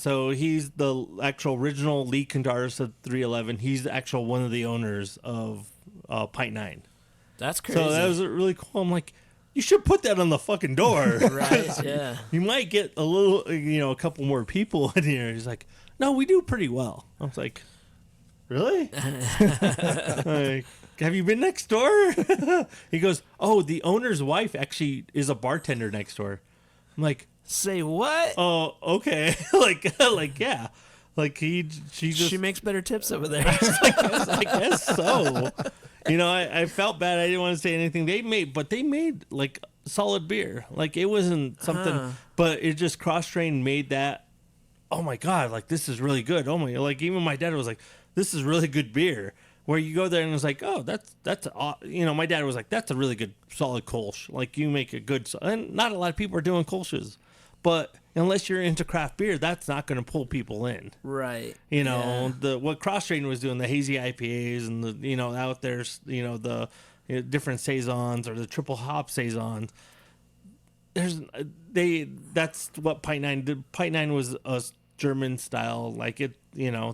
so he's the actual original lead guitarist of 311. He's the actual one of the owners of Pint Nine. That's crazy. So that was really cool. I'm like, you should put that on the fucking door. Right, yeah. You might get a little, a couple more people in here. He's like, no, we do pretty well. I was like, really? Like, have you been next door? He goes, oh, the owner's wife actually is a bartender next door. I'm like, say what? Oh, okay. like, yeah. Like she makes better tips over there. I guess so. I felt bad. I didn't want to say anything. They made like solid beer. Like it wasn't something, but it just Cross-Train made that. Oh my god! Like this is really good. Oh my! Like even my dad was like, "This is really good beer." Where you go there and it's like, "Oh, that's my dad was like, "That's a really good solid Kolsch." Like you make a good, and not a lot of people are doing Kolsches, but unless you're into craft beer, that's not going to pull people in. Right. What Cross-Train was doing, the hazy IPAs and the, out there, the different Saisons or the triple hop Saisons. That's what Pint Nine did. Pint Nine was a German style, like it,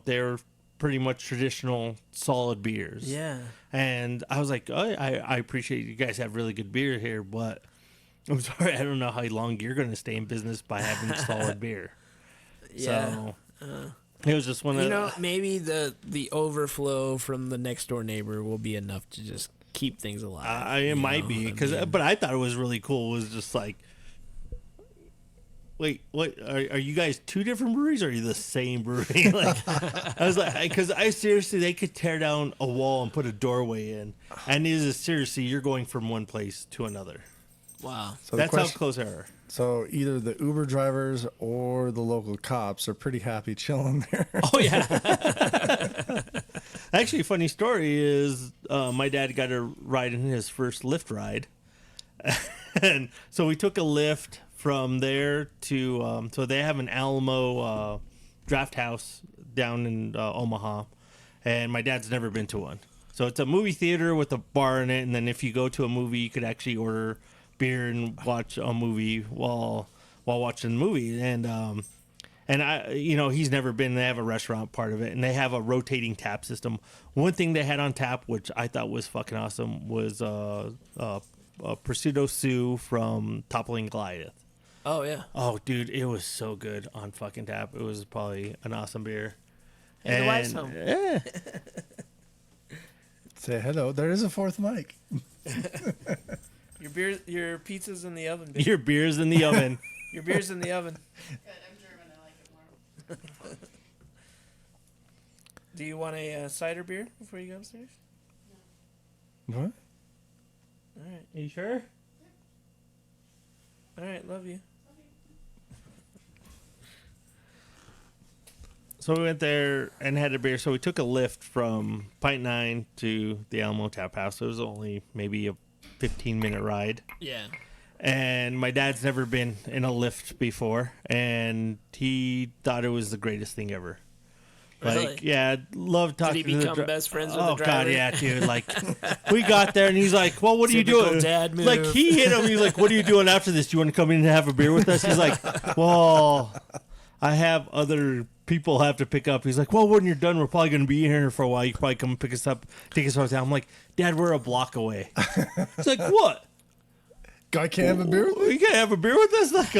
they're pretty much traditional solid beers. Yeah. And I was like, oh, I appreciate you guys have really good beer here, but I'm sorry, I don't know how long you're going to stay in business by having solid beer. Yeah. So it was just one of maybe the overflow from the next door neighbor will be enough to just keep things alive. It might be but I thought it was really cool. It was just like, wait, what are you guys two different breweries or are you the same brewery? Like I was like, because I seriously, they could tear down a wall and put a doorway in, and it is seriously, you're going from one place to another. Wow. So that's how close they are. So either the Uber drivers or the local cops are pretty happy chilling there. Oh, yeah. Actually, a funny story is my dad got a ride in his first Lyft ride. And so we took a Lyft from there to, so they have an Alamo draft house down in Omaha. And my dad's never been to one. So it's a movie theater with a bar in it. And then if you go to a movie, you could actually order beer and watch a movie while watching the movie. And I, he's never been. They have a restaurant part of it, and they have a rotating tap system. One thing they had on tap, which I thought was fucking awesome, was Prosciutto Sue from Toppling Goliath. Oh yeah. Oh dude, it was so good on fucking tap. It was probably an awesome beer. Hey, the wife's home. Yeah. Say hello. There is a fourth mic. Your pizza's in the oven. Babe. Your beer's in the oven. Your beer's in the oven. Good, I'm German. I like it more. Do you want a cider beer before you go upstairs? What? All right. Are you sure? All right. Love you. So we went there and had a beer. So we took a lift from Pint 9 to the Alamo Tap House. It was only maybe a 15-minute ride. Yeah. And my dad's never been in a lift before, and he thought it was the greatest thing ever. Really? Like, yeah, love talking Did he to become best friends with Oh, the driver? God, yeah, dude. Like, we got there, and he's like, well, what are you Typical doing? dad move. Like, he hit him. He's like, what are you doing after this? Do you want to come in and have a beer with us? He's like, well, I have other people have to pick up. He's like, well, when you're done, we're probably going to be here for a while. You can probably come pick us up, take us down. I'm like, Dad, we're a block away. He's like, what? Guy can't have a beer with me? You can't have a beer with us? Like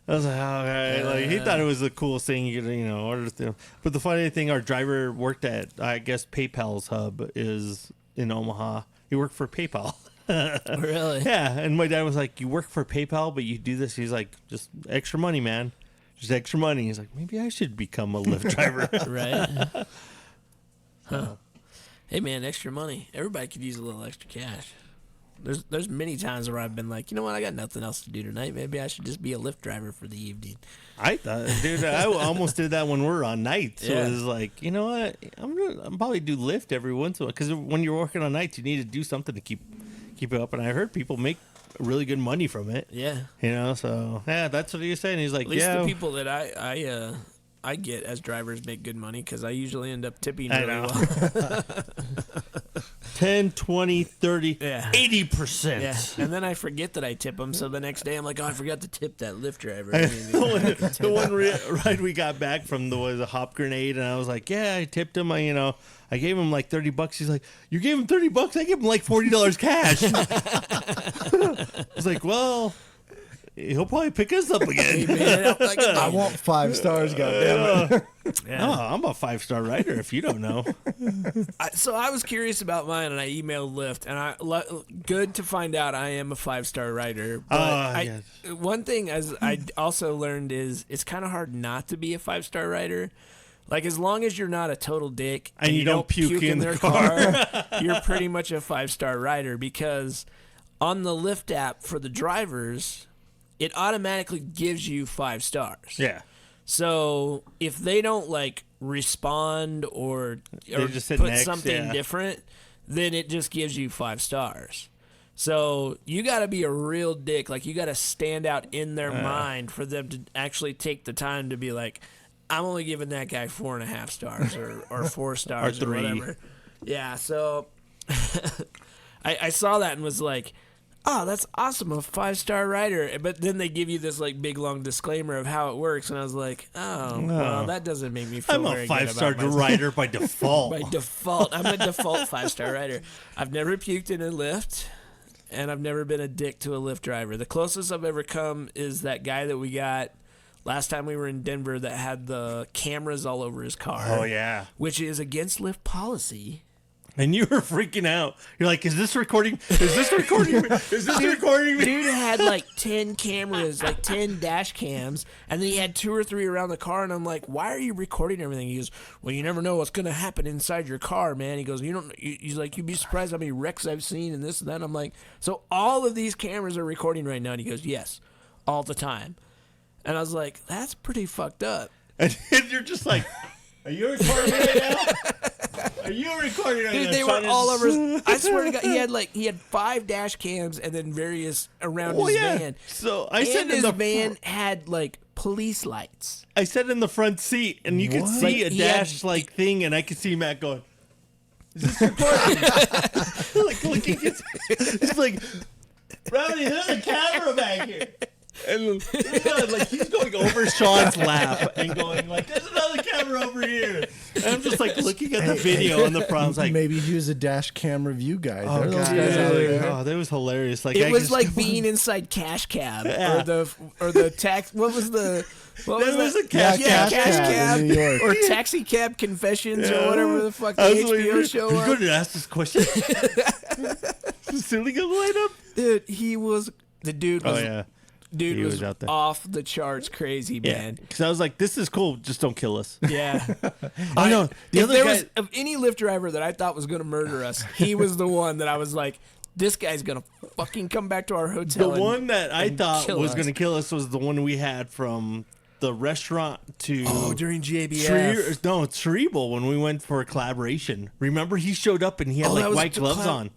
I was like, okay. Like, he thought it was the coolest thing you could, order. But the funny thing, our driver worked at, I guess, PayPal's hub is in Omaha. He worked for PayPal. Really? Yeah. And my dad was like, you work for PayPal, but you do this? He's like, just extra money, man. Just extra money. He's like, maybe I should become a Lyft driver. Right? Huh. Hey, man, extra money. Everybody could use a little extra cash. There's many times where I've been like, you know what, I got nothing else to do tonight. Maybe I should just be a Lyft driver for the evening. I thought, dude, I almost did that when we were on nights. So Yeah. it was like, you know what, I'm probably do Lyft every once in a while, because when you're working on nights, you need to do something to keep it up. And I heard people make really good money from it. Yeah. So yeah, that's what he was saying. He's like, At least yeah, the people that I get as drivers make good money because I usually end up tipping I really know. well. 10, 20, 30, Yeah. 80%. Yeah, and then I forget that I tip them, so the next day I'm like, oh, I forgot to tip that Lyft driver. The one ride we got back from was a hop grenade, and I was like, yeah, I tipped him. I gave him like $30. He's like, you gave him $30? I gave him like $40 cash. I was like, well, he'll probably pick us up again. I want 5 stars, goddammit. Yeah. Oh, I'm a 5-star rider if you don't know. So I was curious about mine, and I emailed Lyft, and good to find out I am a 5-star rider. But yes. One thing as I also learned is it's kind of hard not to be a 5-star rider. Like, as long as you're not a total dick And you don't puke in their the car, you're pretty much a 5-star rider, because on the Lyft app for the drivers, it automatically gives you 5 stars. Yeah. So if they don't like respond or just hit put next, something yeah. different, then it just gives you 5 stars. So you got to be a real dick. Like, you got to stand out in their mind for them to actually take the time to be like, I'm only giving that guy 4.5 stars or 4 stars or 3. whatever. Yeah. So I saw that and was like, oh, that's awesome, a 5-star rider. But then they give you this like big long disclaimer of how it works, and I was like, oh, well, that doesn't make me feel I'm very a good 5-star about myself. rider by default. By default, I'm a default 5-star rider. I've never puked in a Lyft, and I've never been a dick to a Lyft driver. The closest I've ever come is that guy that we got last time we were in Denver that had the cameras all over his car. Oh, yeah. Which is against Lyft policy. And you were freaking out. You're like, is this recording? Is this recording me? Is this recording me? Dude had like 10 cameras, like 10 dash cams, and then he had 2 or 3 around the car, and I'm like, why are you recording everything? He goes, well, you never know what's going to happen inside your car, man. He goes, he's like, you'd be surprised how many wrecks I've seen and this and that. I'm like, so all of these cameras are recording right now? And he goes, yes, all the time. And I was like, that's pretty fucked up. And you're just like, are you recording right now? Are you recording right now? Dude, they were all over. I swear to God, he had 5 dash cams and then various around his van. So I And said in his the van had like police lights. I sat in the front seat, and you could see Like, a he had- dash like thing, and I could see Matt going, "Is this recording?" Like looking, it's like, Rowdy, there's a camera back here. And like he's going over Sean's lap and going like, "There's another camera over here." And I'm just like looking at the video on the front. I was like, Maybe he was a dash cam review guy. "Oh, There are those God, guys out there. oh, that was hilarious!" Like It was like being inside Cash Cab Yeah. or the tax. What was the? What That was that? a Cash Yeah, Cab. Cash Cab in New York. or Taxi Cab Confessions or whatever the fuck the I was like, HBO show You're was. going to ask this question. ceiling gonna light up? Dude, the dude was, dude He was was out there. off the charts crazy, Yeah, man. because I was like, this is cool. Just don't kill us. Yeah. I know. The If other there guy. was of any Lyft driver that I thought was going to murder us, he was the one that I was like, this guy's going to fucking come back to our The hotel. one that I thought kill was us. going to kill us was the one we had from the restaurant to during GABF. Cerebral when we went for a collaboration. Remember, he showed up and he had Oh, that like was white the gloves on.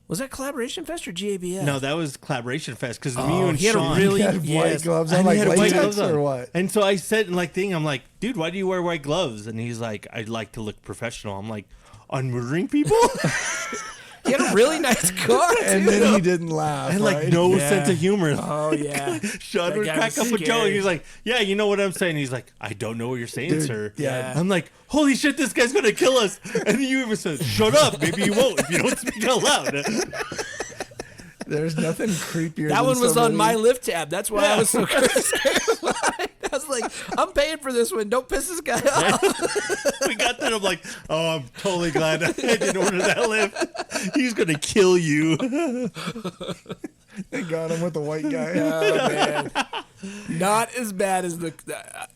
Was that Collaboration Fest or GABF? No, that was Collaboration Fest because me and he had a Sean. really- He had white Yes. gloves And on, he like had white latex gloves on. or what? And so I said, I'm like, dude, why do you wear white gloves? And he's like, I'd like to look professional. I'm like, on murdering people? He had a really nice car, And too. then he didn't laugh. And like right? no Yeah. sense of humor. Oh, yeah. Sean That would guy crack was up a joke. scary. He's like, yeah, you know what I'm saying? He's like, I don't know what you're saying, Dude, sir. yeah. I'm like, holy shit, this guy's going to kill us. And you even said, shut up. Maybe you won't if you don't speak out loud. There's nothing creepier. That than one was on somebody- my Lyft tab. That's why I was so scared. I was like, I'm paying for this one. Don't piss this guy off. We got there. I'm like, oh, I'm totally glad I didn't order that lift. He's going to kill you. They got him with the white guy. Oh, man. Not as bad as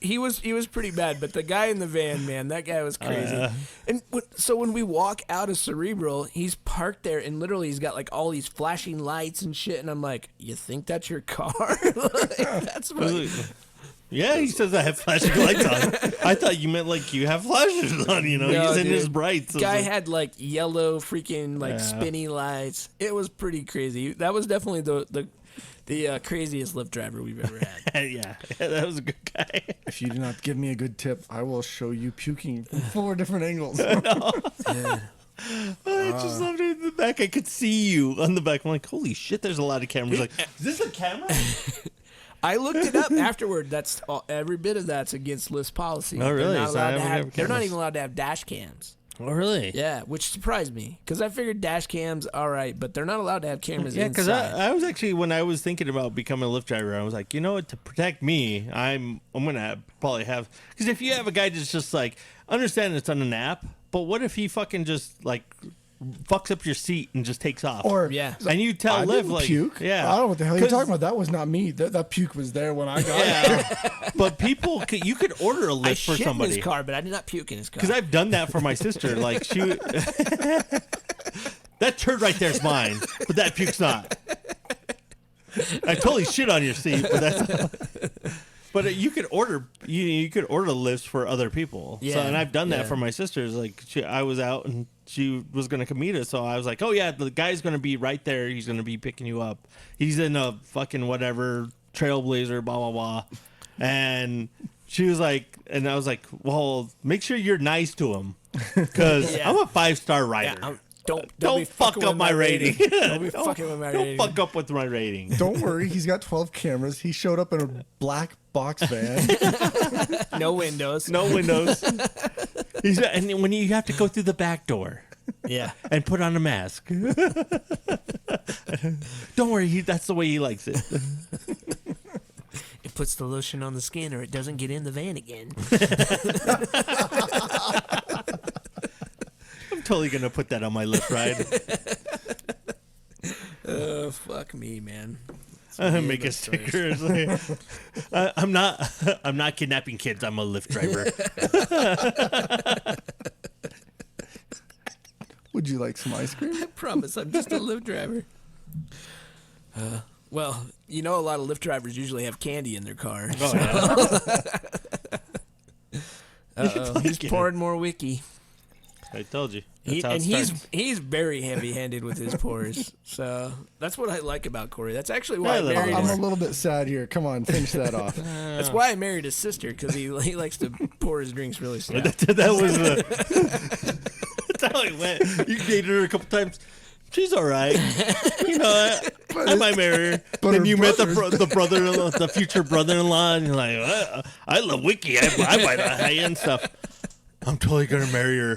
he was pretty bad, but the guy in the van, man, that guy was crazy. And so when we walk out of Cerebral, he's parked there and literally he's got like all these flashing lights and shit, and I'm like, you think that's your car? Like, that's what. Yeah, he says I have flashing lights on. I thought you meant like you have flashers on, No, he's in dude. his brights. I was Guy like, had like yellow freaking like spinny lights. It was pretty crazy. That was definitely the craziest Lyft driver we've ever had. yeah, that was a good guy. If you do not give me a good tip, I will show you puking from 4 different angles. I just loved it in the back. I could see you on the back. I'm like, holy shit, there's a lot of cameras. Like, is this a camera? I looked it up afterward. That's every bit of that's against Lyft policy. Oh, really? They're not, So I allowed to haven't have, got they're not cameras. even allowed to have dash cams. Oh, really? Yeah, which surprised me because I figured dash cams all right, but they're not allowed to have cameras Yeah, because inside. I was actually, when I was thinking about becoming a Lyft driver, I was like, you know what, to protect me, I'm gonna probably have, because if you have a guy that's just like, understand it's on an app, but what if he fucking just like fucks up your seat and just takes off? Or Yeah. and you tell I Lyft didn't like, puke. yeah, I don't know what the hell you're 'Cause- talking about. That was not me. That puke was there when I got it. Yeah, but people, you could order a I Lyft for shit in somebody. his car, but I did not puke in his car. Because I've done that for my sister. Like she, that turd right there's mine, but that puke's not. I totally shit on your seat, but that's. But you could order you could order lifts for other people. Yeah, So, and I've done that yeah. for my sisters. Like I was out and she was gonna come meet us, so I was like, oh yeah, the guy's gonna be right there. He's gonna be picking you up. He's in a fucking whatever Trailblazer, blah blah blah, and. She was like, and I was like, well, make sure you're nice to him. Because Yeah. I'm a 5-star rider. Yeah, don't don't be fuck fucking up with my rating. Don't be fucking with my Don't rating. fuck up with my rating. Don't worry, he's got 12 cameras. He showed up in a black box van. No windows. No windows. And when you have to go through the back door Yeah. and put on a mask. Don't worry, that's the way he likes it. It puts the lotion on the skin or it doesn't get in the van again. I'm totally going to put that on my Lyft ride. Oh, fuck me, man. Make a sticker. It's like, I'm not kidnapping kids. I'm a Lyft driver. Would you like some ice cream? I promise I'm just a Lyft driver. Well, you know, a lot of Lyft drivers usually have candy in their car. Oh, yeah. Uh-oh. He's pouring more wiki. I told you. That's how it He's starts. very heavy-handed with his pours. So that's what I like about Corey. That's actually why I I love married I'm his. a little bit sad here. Come on, finish that off. That's why I married his sister because he likes to pour his drinks really slow. That was that's how it went. You dated her a couple times. She's all right. You know, I might marry her. But Then her you met the brothers- brother-in-law, the future brother-in-law, and you're like, I love Wiki. I buy the high-end stuff. I'm totally gonna marry her.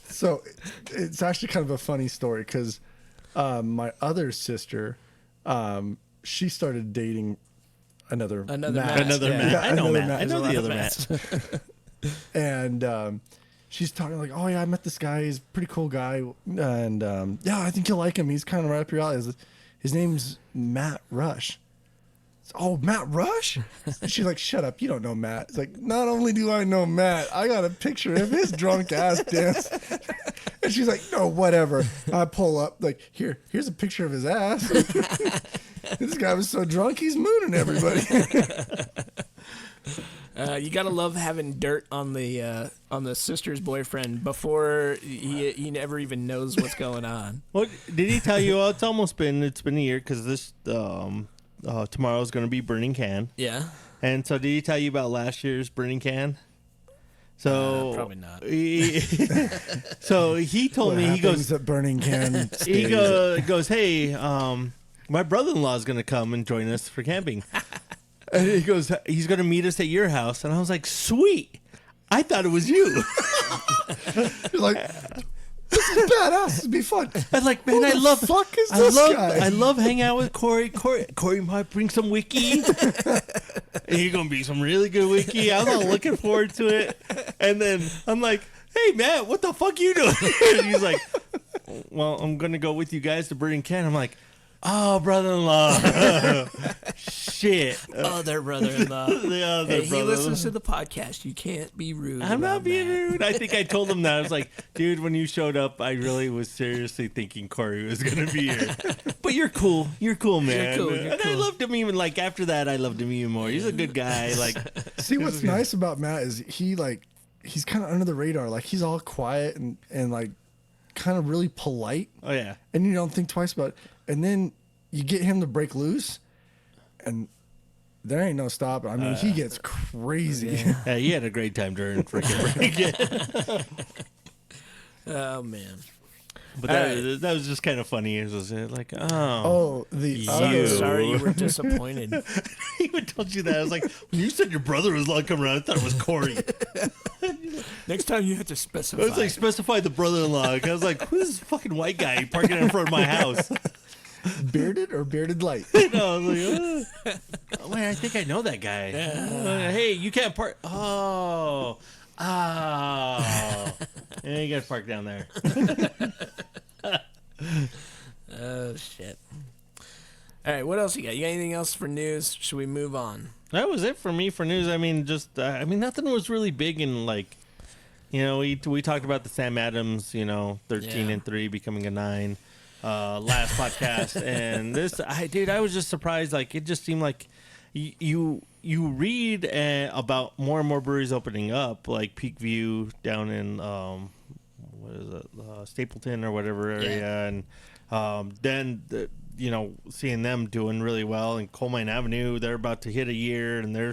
So it's actually kind of a funny story because my other sister, she started dating another Another Matt. Matt. Another Yeah. Matt. I know another Matt. I Matt. know There's a the lot other of Matt. And she's talking like, oh yeah, I met this guy. He's a pretty cool guy, and yeah, I think you'll like him. He's kind of right up your alley. His name's Matt Rush. Oh, Matt Rush? She's like, shut up, you don't know Matt. It's like, not only do I know Matt, I got a picture of his drunk ass dance. And she's like, no, whatever. I pull up, like, here's a picture of his ass. This guy was so drunk, he's mooning everybody. You gotta love having dirt on the sister's boyfriend before he never even knows what's going on. What did he tell you? Well, it's been a year because this tomorrow's going to be Burning Can. Yeah. And so did he tell you about last year's Burning Can? So probably not. So he told me, he goes at Burning Can. he goes, hey, my brother-in-law is going to come and join us for camping. And he goes, he's going to meet us at your house. And I was like, sweet. I thought it was you. You're like, this is badass. This would be fun. I was like, man, I love guy? I love hanging out with Corey. Corey might bring some wiki. He's gonna be some really good wiki. I'm all looking forward to it. And then I'm like, hey Matt, what the fuck you doing? And he's like, well, I'm gonna go with you guys to Burning Can. I'm like, oh, brother-in-law. Shit. Other brother-in-law. Hey, he listens to the podcast. You can't be rude. I'm not being that. rude. I think I told him that. I was like, dude, when you showed up, I really was seriously thinking Corey was going to be here. But you're cool. You're cool, man. You're and cool. I loved him even, like, after that, I loved him even more. He's a good guy. Like, see, what's nice about Matt is he's kind of under the radar. Like, he's all quiet and like, kind of really polite. oh, yeah. And you don't think twice about it. And then you get him to break loose, and there ain't no stopping. I mean, he gets crazy. Yeah, he had a great time during freaking break. Oh, man. But that was just kind of funny. It was like, Oh, I'm sorry you were disappointed. He even told you that. I was like, when you said your brother was like coming around, I thought it was Corey. Next time you have to specify. I was like, specify the brother-in-law. I was like, who's this fucking white guy parking in front of my house? bearded or bearded light? No, I was like, oh, wait, I think I know that guy. Hey, you can't park. Oh. Yeah, you got to park down there. Oh, shit. All right, what else you got? You got anything else for news? Should we move on? That was it for me for news. I mean, just, nothing was really big in, like, you know, we talked about the Sam Adams, 13-3 becoming a 9. Last podcast, and this, I was just surprised. Like, it just seemed like you read about more and more breweries opening up, like Peak View down in what is it, Stapleton or whatever area, and then seeing them doing really well, and Coal Mine Avenue, they're about to hit a year, and they're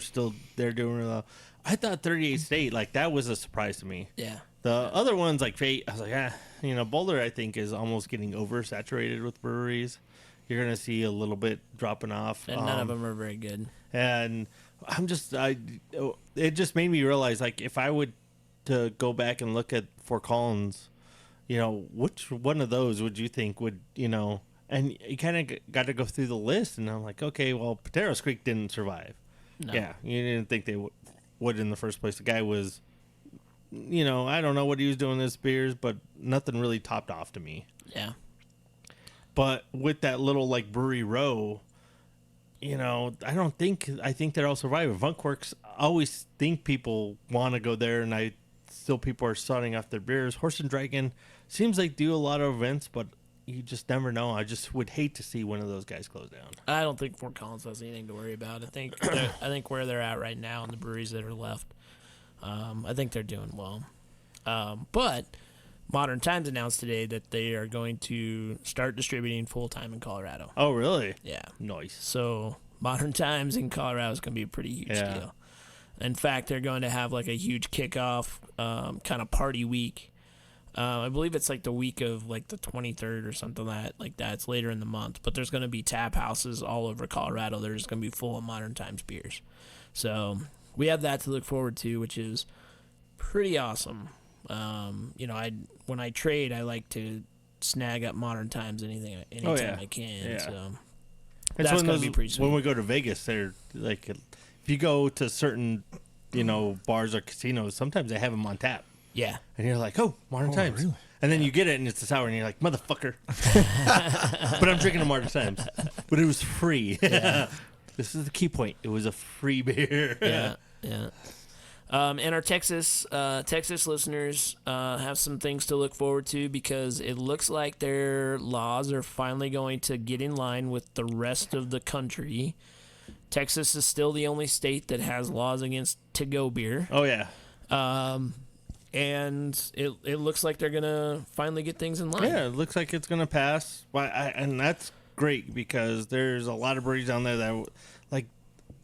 doing really well. I thought 38 State, like, that was a surprise to me. Yeah. The other ones, like Fate, I was like, Boulder, I think, is almost getting oversaturated with breweries. You're going to see a little bit dropping off. And none of them are very good. And it just made me realize, like, if I would to go back and look at Fort Collins, which one of those would you think would, and you kind of got to go through the list, and I'm like, okay, well, Pateros Creek didn't survive. No. Yeah, you didn't think they would in the first place. The guy was... I don't know what he was doing this beers, but nothing really topped off to me. Yeah. But with that little, like, brewery row, I think they're all surviving. Funkworks, I always think people want to go there, and people are starting off their beers. Horse and Dragon seems like do a lot of events, but you just never know. I just would hate to see one of those guys close down. I don't think Fort Collins has anything to worry about. I think where they're at right now and the breweries that are left, I think they're doing well. But Modern Times announced today that they are going to start distributing full-time in Colorado. Oh, really? Yeah. Nice. So Modern Times in Colorado is going to be a pretty huge deal. In fact, they're going to have like a huge kickoff kind of party week. I believe it's like the week of like the 23rd or something like that. It's later in the month. But there's going to be tap houses all over Colorado. They're just going to be full of Modern Times beers. So we have that to look forward to, which is pretty awesome. When I trade, I like to snag up Modern Times anytime I can. Yeah. So It's that's going to be pretty sweet. When we go to Vegas, they're like, if you go to certain, bars or casinos, sometimes they have them on tap. Yeah. And you're like, oh, Modern Times. really? And then you get it, and it's a sour, and you're like, motherfucker. But I'm drinking a Modern Times. But it was free. Yeah. This is the key point. It was a free beer. Yeah. Yeah. And our Texas listeners have some things to look forward to because it looks like their laws are finally going to get in line with the rest of the country. Texas is still the only state that has laws against to-go beer. Oh, yeah. And it looks like they're going to finally get things in line. Yeah, it looks like it's going to pass. And that's great because there's a lot of breweries down there that, like,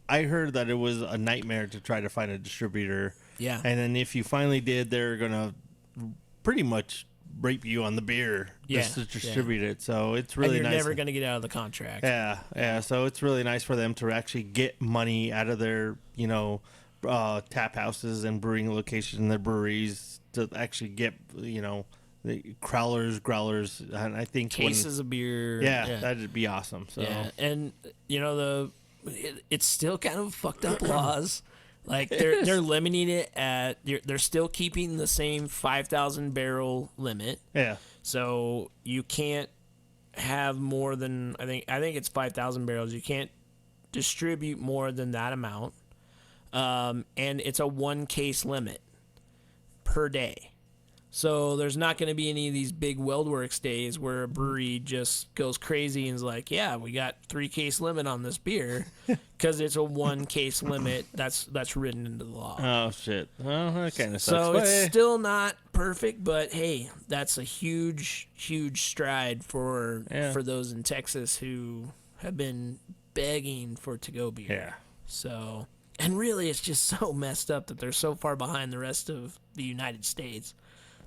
I heard that it was a nightmare to try to find a distributor. Yeah. And then if you finally did, they're going to pretty much rape you on the beer just to distribute it. So it's really and you're nice. never going to get out of the contract. Yeah. So it's really nice for them to actually get money out of their, tap houses and brewing locations and their breweries to actually get, the growlers, and I think Cases of beer. Yeah, that'd be awesome. So yeah, and it's still kind of fucked up laws. Like they're limiting it at they're still keeping the same 5,000 barrel limit. Yeah. So you can't have more than I think it's 5,000 barrels. You can't distribute more than that amount. And it's a 1 case limit per day. So there's not going to be any of these big WeldWorks days where a brewery just goes crazy and is like, yeah, we got 3 case limit on this beer because it's a 1 case limit that's written into the law. Oh, shit. Well, that kind of sucks. So it's still not perfect, but hey, that's a huge, huge stride for those in Texas who have been begging for to-go beer. Yeah. So, and really it's just so messed up that they're so far behind the rest of the United States.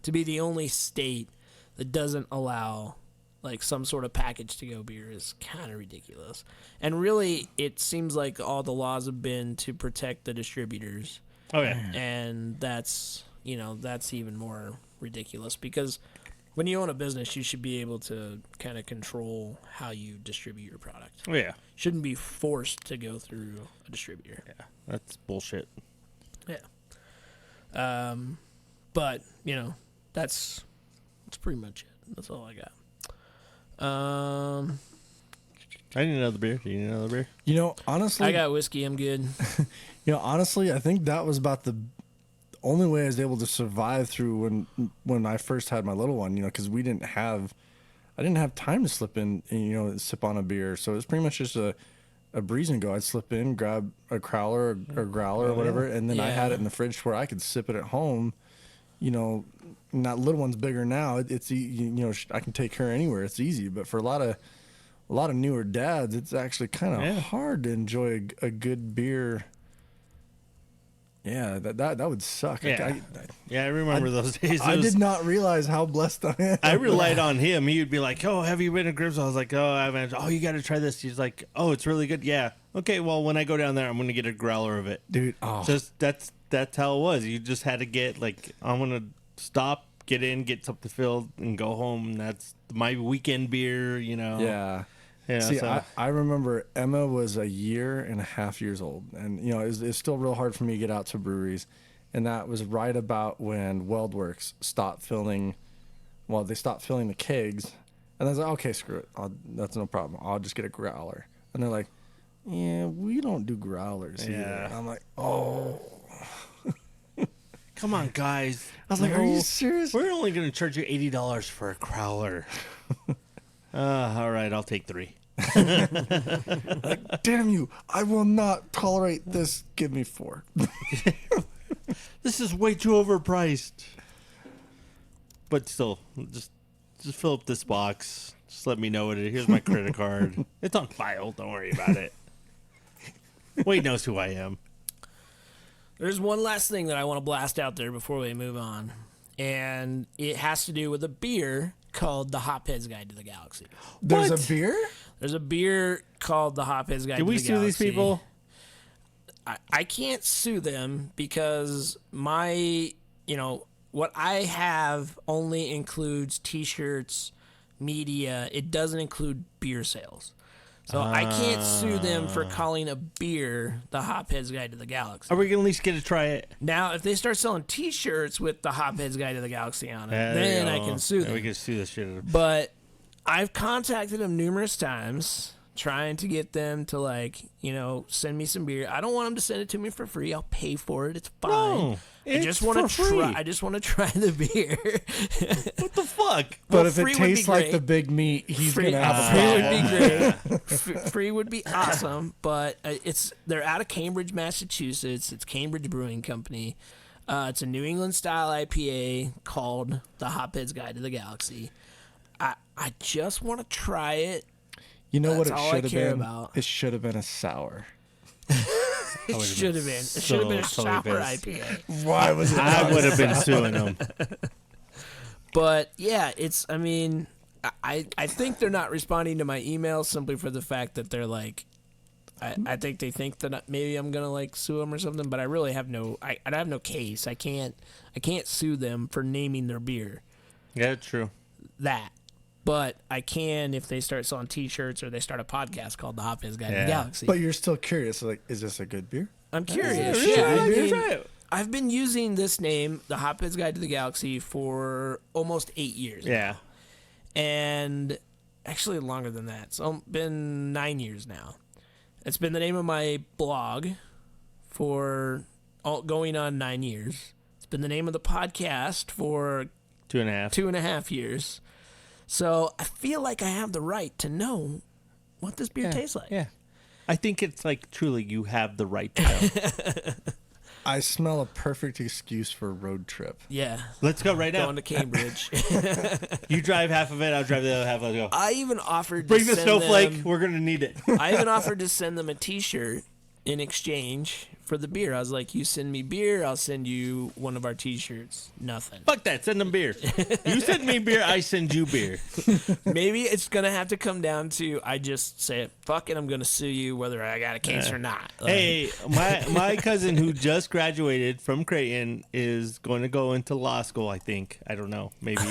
To be the only state that doesn't allow like some sort of package to go beer is kind of ridiculous. And really, it seems like all the laws have been to protect the distributors. Oh yeah. And that's even more ridiculous because when you own a business, you should be able to kind of control how you distribute your product. Oh yeah. Shouldn't be forced to go through a distributor. Yeah, that's bullshit. Yeah. But that's pretty much it. That's all I got. I need another beer. Do you need another beer? Honestly, I got whiskey. I'm good. Honestly, I think that was about the only way I was able to survive through when I first had my little one. Because I didn't have time to slip in and sip on a beer. So it was pretty much just a breeze and go. I'd slip in, grab a crowler or growler or whatever, and then I had it in the fridge where I could sip it at home. And that little one's bigger now. It's I can take her anywhere. It's easy. But for a lot of newer dads, it's actually kind of hard to enjoy a good beer. Yeah, that would suck. Yeah, I remember those days. I did not realize how blessed I am. I relied on him. He would be like, "Oh, have you been to Grips?" I was like, "Oh, I haven't." "Oh, you got to try this." He's like, "Oh, it's really good." Yeah. Okay. Well, when I go down there, I'm going to get a growler of it, dude. Just that's how it was. You just had to get I'm going to stop, get in, get something filled, and go home. And that's my weekend beer. Yeah. Yeah. See, So. I remember Emma was 1.5 years old, and it's still real hard for me to get out to breweries, and that was right about when WeldWorks stopped filling. Well, they stopped filling the kegs, and I was like, okay, screw it, that's no problem. I'll just get a growler, and they're like, yeah, we don't do growlers either. And I'm like, oh. Come on, guys. I was like, are you serious? We're only going to charge you $80 for a crowler. All right, I'll take 3. Like, damn you! I will not tolerate this. Give me 4. This is way too overpriced. But still, just fill up this box. Just let me know what it is. Here's my credit card. It's on file. Don't worry about it. Wade knows who I am. There's one last thing that I want to blast out there before we move on, and it has to do with a beer called the Hophead's Guide to the Galaxy. There's What? a beer? There's a beer called the Hophead's Guide Did to we the sue Galaxy. these people? I can't sue them because what I have only includes T-shirts, media. It doesn't include beer sales. So I can't sue them for calling a beer the Hophead's Guide to the Galaxy. Are we going to at least get to try it? Now, if they start selling T-shirts with the Hophead's Guide to the Galaxy on it, then I can sue them. We can sue this shit. But I've contacted them numerous times, trying to get them to, like, send me some beer. I don't want them to send it to me for free. I'll pay for it. It's fine. No, I just want to try. I just want to try the beer. What the fuck? But Well, if it free would be tastes like great. the big meat, he's Free, gonna have a free problem. would be great. Free would be awesome. But they're out of Cambridge, Massachusetts. It's Cambridge Brewing Company. It's a New England style IPA called the Hophead's Guide to the Galaxy. I just want to try it. You know what That's it all I should have care been? about. It should have been a sour. It should have been. It should have been a sour totally IPA. Why was it? I would have been suing them. But yeah, I mean, I think they're not responding to my emails simply for the fact that they're like, I think they think that maybe I'm gonna like sue them or something. But I really have I have no case. I can't sue them for naming their beer. Yeah, true. But I can if they start selling T-shirts or they start a podcast called The Hophead's Guide to the Galaxy. But you're still curious. Like, is this a good beer? I'm curious. really? Yeah, I mean, Try it. I've been using this name, The Hophead's Guide to the Galaxy, for almost 8 years. Yeah. And actually longer than that. So it's been 9 years now. It's been the name of my blog for going on 9 years. It's been the name of the podcast for 2.5. 2.5 years. So I feel like I have the right to know what this beer tastes like. Yeah. I think it's like truly you have the right to know. I smell a perfect excuse for a road trip. Yeah. Let's go right now. Going to Cambridge. You drive half of it, I'll drive the other half. Let's go. I even offered Bring to the send snowflake. them, We're going to need it. I even offered to send them a T-shirt in exchange for the beer. I was like, you send me beer, I'll send you one of our T-shirts. Nothing. Fuck that. Send them beer. You send me beer, I send you beer. Maybe it's going to have to come down to I just say, fuck it, I'm going to sue you whether I got a case or not. Like, Hey, my cousin who just graduated from Creighton is going to go into law school, I think. I don't know. Maybe.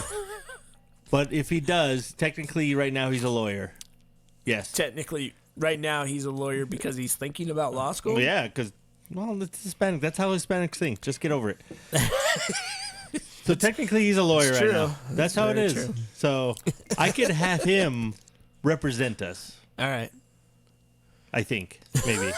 But if he does, technically right now he's a lawyer. Yes. technically, right now he's a lawyer because he's thinking about law school. Yeah, because, well, it's Hispanic. That's how Hispanics think. Just get over it. So technically he's a lawyer It's right true. now. That's how it very is. true. So I could have him represent us, All right. I think. Maybe.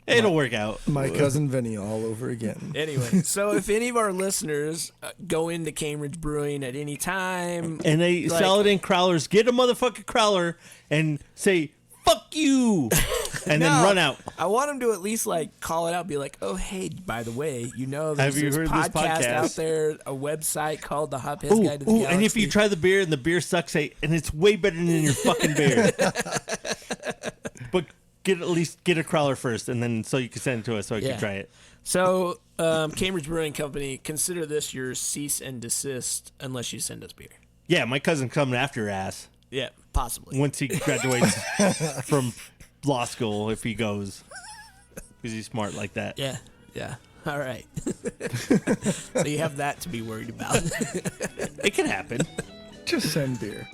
It'll work out. My cousin Vinny all over again. Anyway, so if any of our listeners go into Cambridge Brewing at any time, And they like- sell it in crowlers. Get a motherfucking crowler and say, fuck you. And then No, run out. I want them to at least like call it out, be like, "Oh, hey, by the way, there's Have you this heard this podcast? out there, a website called the Hophead's Guide to the Ooh, Galaxy." and if you try the beer and the beer sucks, say, and it's way better than your fucking beer. But at least get a crowler first, and then so you can send it to us so I Yeah. can try it. So, Cambridge Brewing Company, consider this your cease and desist unless you send us beer. Yeah, my cousin's coming after your ass Yeah, possibly. once he graduates from law school, if he goes, because he's smart like that. Yeah, yeah. All right. So you have that to be worried about. It can happen. Just send beer.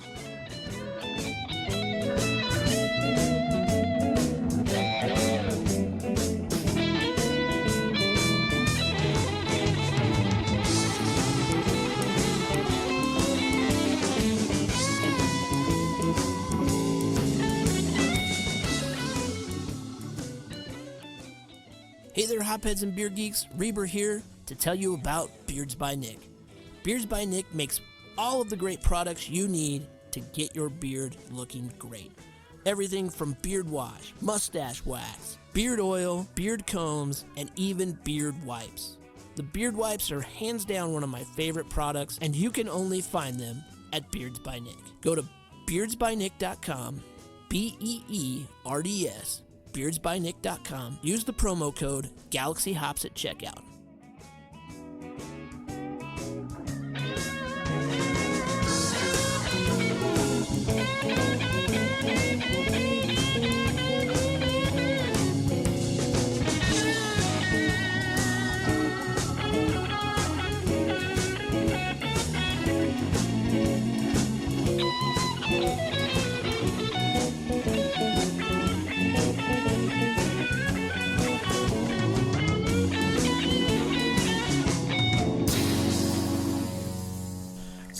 Hey there, hopheads and beer geeks. Reber here to tell you about Beards by Nick. Beards by Nick makes all of the great products you need to get your beard looking great. Everything from beard wash, mustache wax, beard oil, beard combs, and even beard wipes. The beard wipes are hands down one of my favorite products, and you can only find them at Beards by Nick. Go to beardsbynick.com, BEERDS, beardsbynick.com. Use the promo code GalaxyHops at checkout.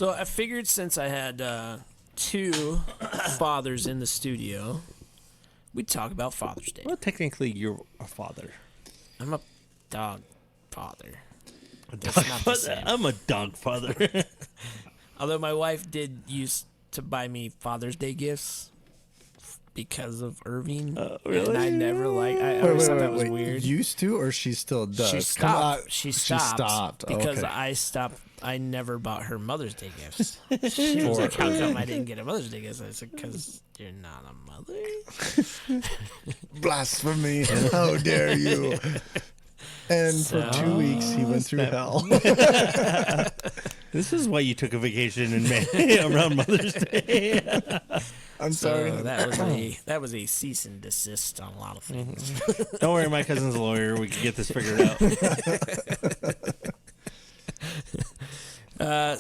So I figured since I had 2 fathers in the studio, we'd talk about Father's Day. Well, technically, you're a father. I'm a dog father. I'm a dog father. Although my wife did used to buy me Father's Day gifts because of Irving. Really? And I never I always thought that was weird. Used to, or she still does? She stopped. She stopped because Okay. I stopped. I never bought her Mother's Day gifts. She was like, "How come I didn't get a Mother's Day gift?" I said, "Because you're not a mother." Blasphemy! How dare you? And for 2 weeks, he went through hell. This is why you took a vacation in May around Mother's Day. I'm sorry. So that was a cease and desist on a lot of things. Don't worry, my cousin's a lawyer. We can get this figured out.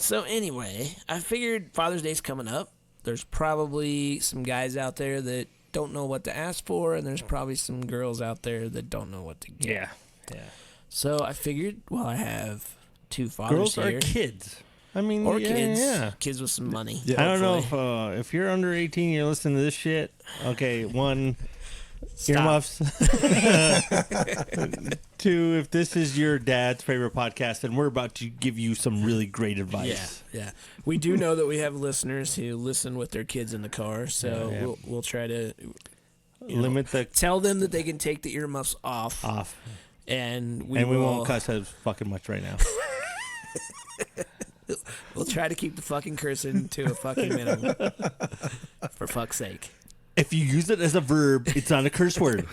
So anyway, I figured Father's Day's coming up. There's probably some guys out there that don't know what to ask for, and there's probably some girls out there that don't know what to get. Yeah. So I figured, well, I have 2 fathers Girls here. are kids. I mean, Or yeah, kids. Yeah. Kids with some money. Yeah. I don't know hopefully. if you're under 18, you're listening to this shit. Okay, 1, Stop. earmuffs. 2, if this is your dad's favorite podcast, and we're about to give you some really great advice. Yeah. We do know that we have listeners who listen with their kids in the car, so Yeah. we'll try to Limit the tell them that they can take the earmuffs off, and we won't cuss as fucking much right now. We'll try to keep the fucking cursing to a fucking minimum. For fuck's sake. If you use it as a verb, it's not a curse word.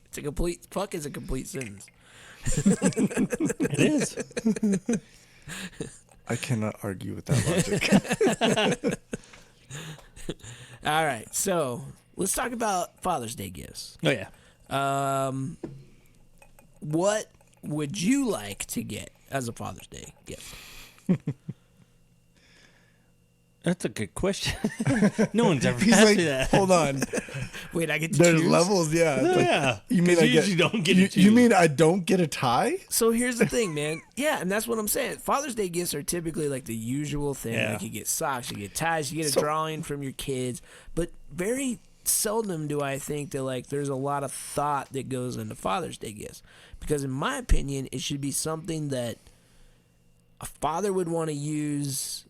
It's a complete fuck is a complete sentence. It is. I cannot argue with that logic. All right, so let's talk about Father's Day gifts. Oh yeah. What would you like to get as a Father's Day gift? That's a good question. No one's ever He's asked like, me that. hold on. Wait, I get to There's choose? levels, yeah. No, Like, yeah. You mean 'Cause I you usually don't get to you choose. mean I don't get a tie? So here's the thing, man. Yeah, and that's what I'm saying. Father's Day gifts are typically like the usual thing. Yeah. Like you get socks, you get ties, you get a So- drawing from your kids. But very seldom do I think that like there's a lot of thought that goes into Father's Day gifts. Because in my opinion, it should be something that a father would want to use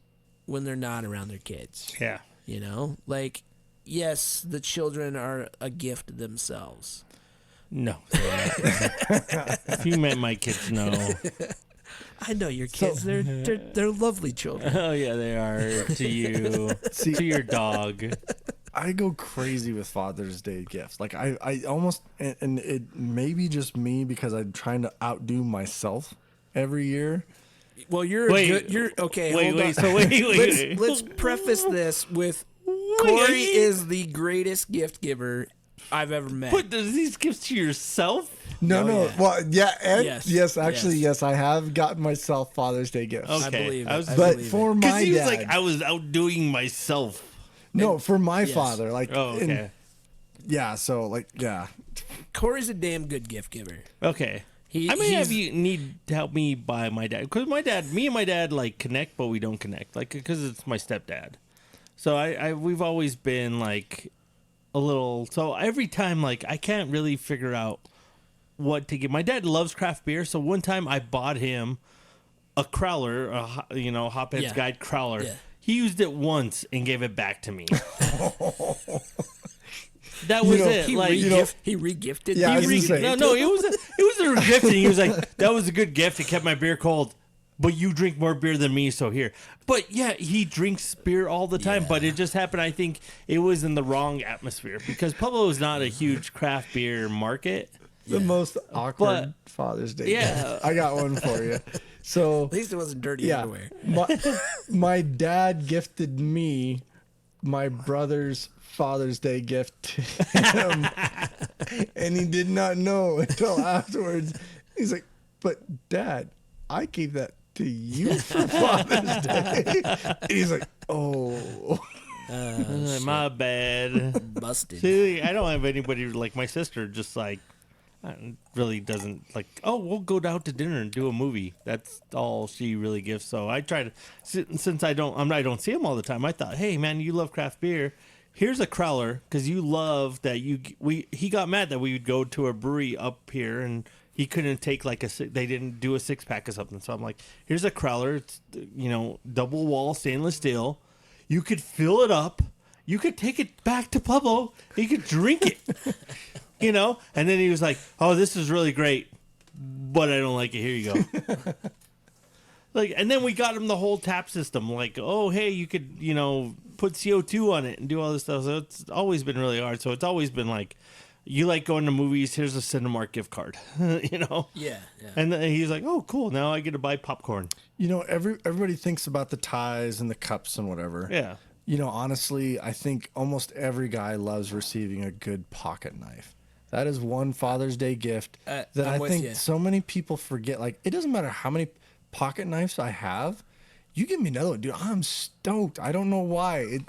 when they're not around their kids. Yeah. You know? Like, yes, the children are a gift themselves. No. If you met my kids, no. I know your kids. They're lovely children. Oh yeah, they are to you. See- to your dog. I go crazy with Father's Day gifts. Like I almost, and it may be just me because I'm trying to outdo myself every year. Well, you're okay. Wait, hold on. so wait. Let's preface this with Wait, Corey is the greatest gift giver I've ever met. Put these gifts to yourself? No, Oh, no. yeah. Well, yeah, and Yes, yes, actually, yes. yes, I have gotten myself Father's Day gifts. Okay. I believe it. I was- I But believe for it. my Because he was dad, like, I was outdoing myself. no, for my Yes. father, like, Oh, okay. yeah. So, like, yeah, Corey's a damn good gift giver. Okay. He- I may have he's- you need to help me buy my dad. Because me and my dad, like, connect, but we don't connect. Like, because it's my stepdad. So we've always been, like, a little... So every time, like, I can't really figure out what to get. My dad loves craft beer, so one time I bought him a crowler, Hophead's Yeah. Guide crowler. Yeah. He used it once and gave it back to me. That was it. He, Like, he re-gifted. Yeah, I was you. gonna say- no, it was a gift, and he was like, "That was a good gift. It kept my beer cold, but you drink more beer than me, so here." But yeah, he drinks beer all the time. Yeah. But it just happened. I think it was in the wrong atmosphere because Pueblo is not a huge craft beer market. the most awkward Father's Day. Yeah. gift. I got one for you. So, At least it wasn't dirty yeah, underwear. my dad gifted me my brother's Father's Day gift to him, and he did not know until afterwards. He's like, "But Dad, I gave that to you for Father's Day." And he's like, "Oh." My bad. Busted. See, I don't have anybody like my sister. Just like really doesn't like. Oh, we'll go out to dinner and do a movie. That's all she really gives. So I try to, since I don't see him all the time. I thought, hey man, you love craft beer. Here's a crowler because you love that he got mad that we would go to a brewery up here and he couldn't take they didn't do a 6-pack or something. So I'm like, here's a crowler. It's double wall stainless steel. You could fill it up. You could take it back to Pueblo. You could drink it. And then he was like, "Oh, this is really great, but I don't like it. Here you go." And then we got him the whole tap system. Like, "Oh, hey, you could, put CO2 on it and do all this stuff." So it's always been really hard. So it's always been like, "You like going to movies? Here's a Cinemark gift card." Yeah. And then he's like, "Oh, cool. Now I get to buy popcorn." Everybody thinks about the ties and the cups and whatever. Yeah. Honestly, I think almost every guy loves receiving a good pocket knife. That is one Father's Day gift that I think so many people forget. Like, it doesn't matter how many pocket knives I have. You give me another one, dude. I'm stoked. I don't know why.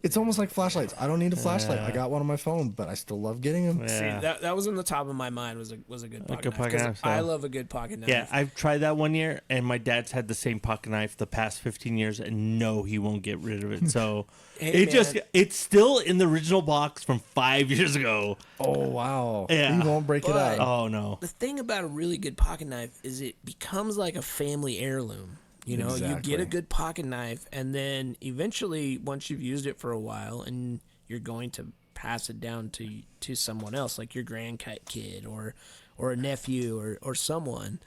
It's almost like flashlights. I don't need a flashlight. I got one on my phone, but I still love getting them. Yeah. See, that was on the top of my mind was a good pocket knife. knife, I love a good pocket knife. Yeah, I've tried that one year, and my dad's had the same pocket knife the past 15 years, and no, he won't get rid of it. So it's still in the original box from 5 years ago. Oh, wow. Yeah. He won't break it out. Oh, no. The thing about a really good pocket knife is it becomes like a family heirloom. You get a good pocket knife, and then eventually, once you've used it for a while, and you're going to pass it down to someone else, like your grandkid or a nephew or someone.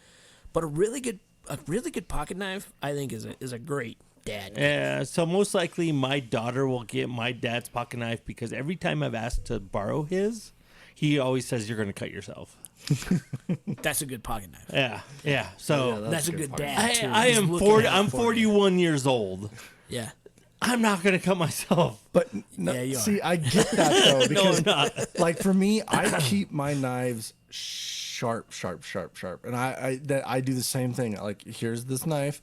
But a really good pocket knife, I think, is a great dad gift. Yeah, so most likely my daughter will get my dad's pocket knife because every time I've asked to borrow his, he always says you're going to cut yourself. That's a good pocket knife. Yeah. So that's a good dad. Too. I am 40. I'm 41 years old. Yeah. I'm not going to cut myself. But you see, are. I get that though because, I'm not. like for me, I keep my knives sharp, and I do the same thing. Like, here's this knife.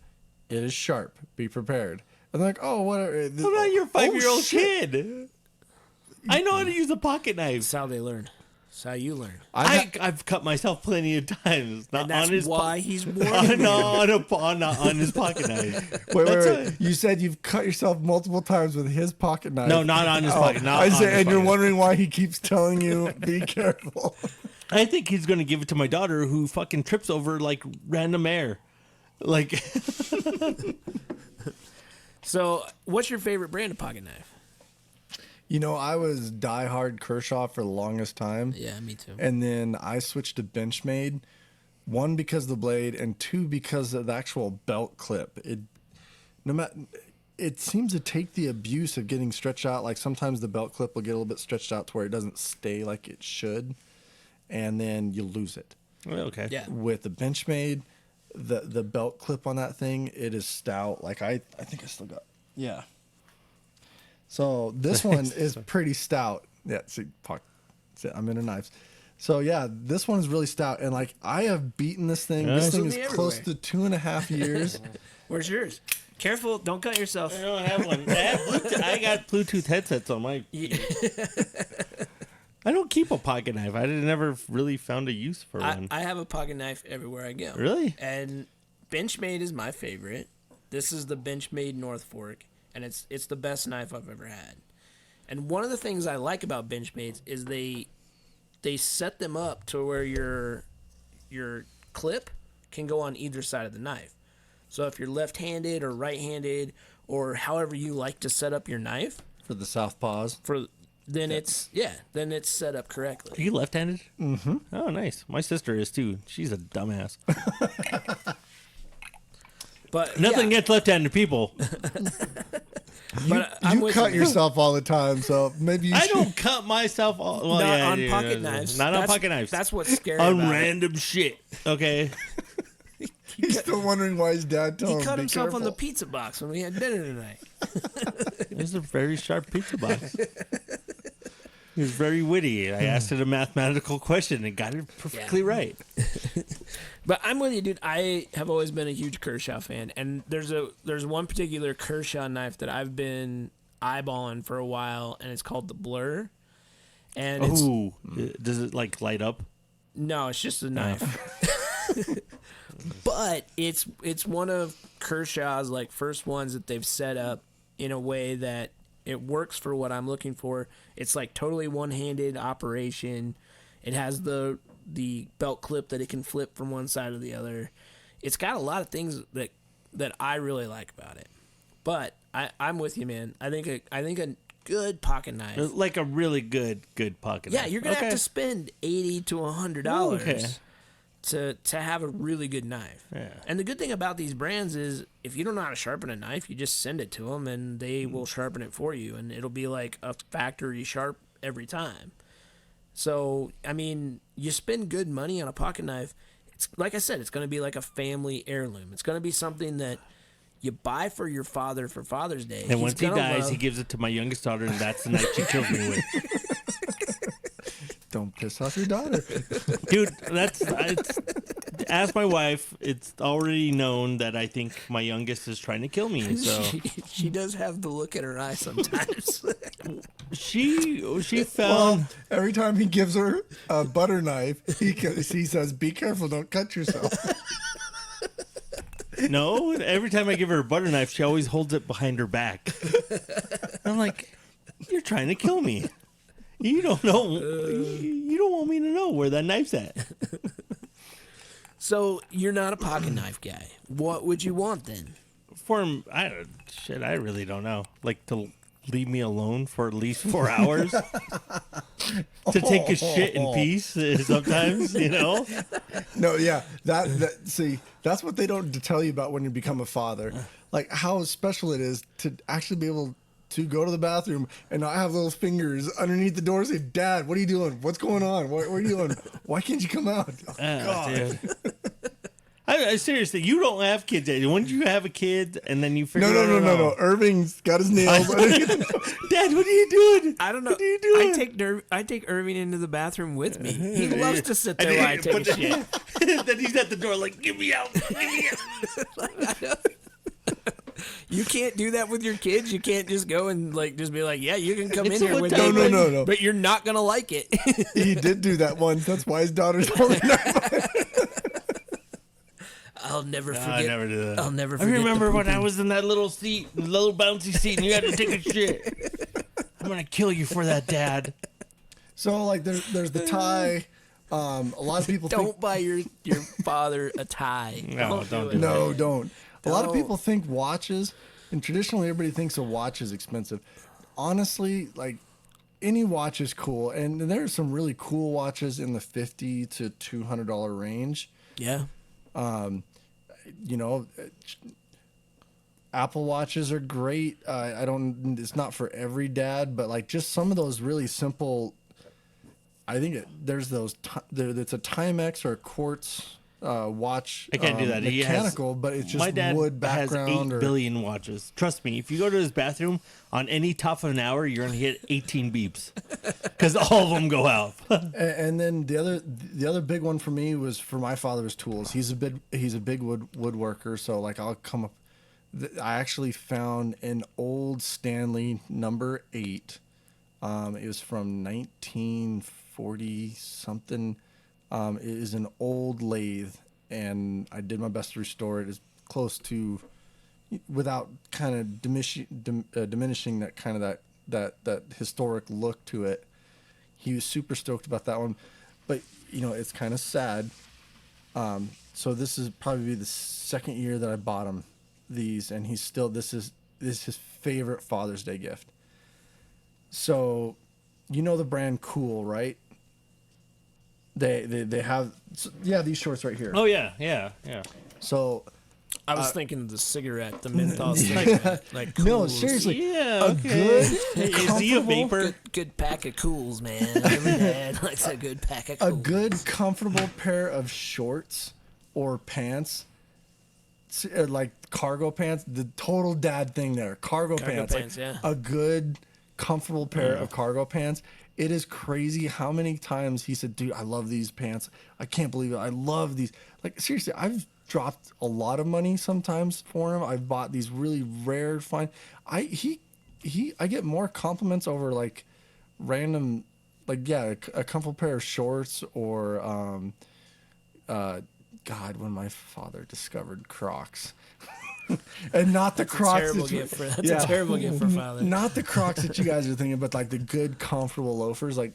It is sharp. Be prepared. And they're like, oh, whatever. What about your 5-year-old shit. kid? I know how to use a pocket knife. That's how they learn. That's how you learn. I've cut myself plenty of times. Not And that's on his why he's warning you. on his pocket knife. Wait. You said you've cut yourself multiple times with his pocket knife. No, not on his pocket. Not I on say, his and you're pocket. wondering why he keeps telling you, be careful. I think he's going to give it to my daughter who fucking trips over like random air. Like, So, what's your favorite brand of pocket knife? I was diehard Kershaw for the longest time. Yeah, me too. And then I switched to Benchmade. One, because of the blade, and two, because of the actual belt clip. It seems to take the abuse of getting stretched out. Like sometimes the belt clip will get a little bit stretched out to where it doesn't stay like it should, and then you lose it. okay. Yeah. With the Benchmade, the belt clip on that thing, it is stout. Like I think I still got. Yeah. So this one is pretty stout. Yeah, see, I'm into knives. So yeah, this one is really stout, and like I have beaten this thing. This thing is close to 2.5 years. Where's yours? Careful, don't cut yourself. I don't have one. I got Bluetooth headsets on my. I don't keep a pocket knife. I never really found a use for one. I have a pocket knife everywhere I go. Really? And Benchmade is my favorite. This is the Benchmade North Fork, and it's the best knife I've ever had. And one of the things I like about Benchmades is they set them up to where your clip can go on either side of the knife. So if you're left-handed or right-handed or however you like to set up your knife For the southpaws. then it's set up correctly. Are you left-handed? Mm-hmm. Oh, nice. My sister is too. She's a dumbass. But Nothing against left-handed people. But I'm You with cut you. yourself all the time, so maybe you I should. don't cut myself. Well, Not yeah, on yeah, pocket yeah, knives. Not on That's- pocket knives. That's what's scary on about it. random shit. Okay. He's still wondering why his dad told him. He cut "Be himself on the careful." pizza box when we had dinner tonight. It was a very sharp pizza box. He was very witty. I asked it a mathematical question and got it perfectly right. But I'm with you, dude. I have always been a huge Kershaw fan, and there's one particular Kershaw knife that I've been eyeballing for a while, and it's called the Blur. And it's Ooh, does it like light up? No, it's just a knife. But it's one of Kershaw's like first ones that they've set up in a way that it works for what I'm looking for. It's like totally one-handed operation. It has the belt clip that it can flip from one side to the other. It's got a lot of things that I really like about it. But I'm with you, man. I think a good pocket knife, like a really good pocket knife. Yeah, you're gonna have to spend $80 to $100 Okay. to have a really good knife. Yeah. And the good thing about these brands is if you don't know how to sharpen a knife, you just send it to them and they will sharpen it for you, and it'll be like a factory sharp every time. So, I mean, you spend good money on a pocket knife. It's like I said, it's going to be like a family heirloom. It's going to be something that you buy for your father for Father's Day. And once he dies, he gives it to my youngest daughter, and that's the night she kills me with. Don't piss off your daughter. Dude, ask my wife. It's already known that I think my youngest is trying to kill me. So she does have the look in her eye sometimes. she found Well, every time he gives her a butter knife, he says, "Be careful, don't cut yourself." no. Every time I give her a butter knife, she always holds it behind her back. I'm like, you're trying to kill me. You don't know. You don't want me to know where that knife's at. So you're not a pocket knife guy. What would you want then? I really don't know. Like to leave me alone for at least 4 hours to take a shit in peace. Sometimes, No, yeah, see, that's what they don't tell you about when you become a father. Like how special it is to actually be able to go to the bathroom and not have little fingers underneath the door and say, "Dad, what are you doing? What's going on? What are you doing? Why can't you come out?" Oh, God. Dude. I seriously, you don't have kids yet. When did you have a kid and then you figure out? No. Irving's got his nails. Dad, what are you doing? I don't know. What are you doing? I take Irving into the bathroom with me. He loves to sit there while I take a shit. Then he's at the door like, "Get me out! Get me out!" You can't do that with your kids. You can't just go and just be like, "Yeah, you can come in here with No, me." no. But you're not gonna like it. He did do that once. That's why his daughter's holding that. I'll never forget. I never do that. I'll never I forget. remember when I was in that little bouncy seat, and you had to take a shit. I'm gonna kill you for that, Dad. So like there's the tie. A lot of people Don't buy your father a tie. No, don't do No, don't. A lot of Don't. people think watches, and traditionally everybody thinks a watch is expensive. Honestly, like any watch is cool, and there are some really cool watches in the $50 to $200 range. Yeah. Apple watches are great. It's not for every dad, but like just some of those really simple. I think there's those. It's a Timex or a quartz watch. I can't do that. He mechanical, but it's just my dad wood background. has 8 billion watches. Trust me, if you go to his bathroom on any top of an hour, you're gonna hit 18 beeps because all of them go out. And then the other big one for me was for my father's tools. He's a big woodworker, so like I'll come up. I actually found an old Stanley number 8. It was from 1940 something. It is an old lathe, and I did my best to restore it as close to, without kind of diminishing that kind of that historic look to it. He was super stoked about that one, but it's kind of sad. So this is probably the second year that I bought him these, and he's still this is his favorite Father's Day gift. So, the brand Cool, right? They have these shorts right here. Oh yeah. So I was thinking of the cigarette, the menthol cigarette. Like no, Cools. seriously, Yeah. a Okay. good Is he a vapor? Good pack of Cools, man. Every dad likes a good pack of Cools. a good comfortable pair of shorts or pants, like cargo pants. The total dad thing there, cargo pants. pants, yeah. A good comfortable pair of cargo pants. It is crazy how many times he said, "Dude, I love these pants. I can't believe it. I love these." Like seriously, I've dropped a lot of money sometimes for him. I've bought these really rare, fine. I get more compliments over like random a comfortable pair of shorts or God, when my father discovered Crocs. And not the Crocs. Terrible gift for, that's a terrible gift for father. Not the Crocs that you guys are thinking, but like the good, comfortable loafers, like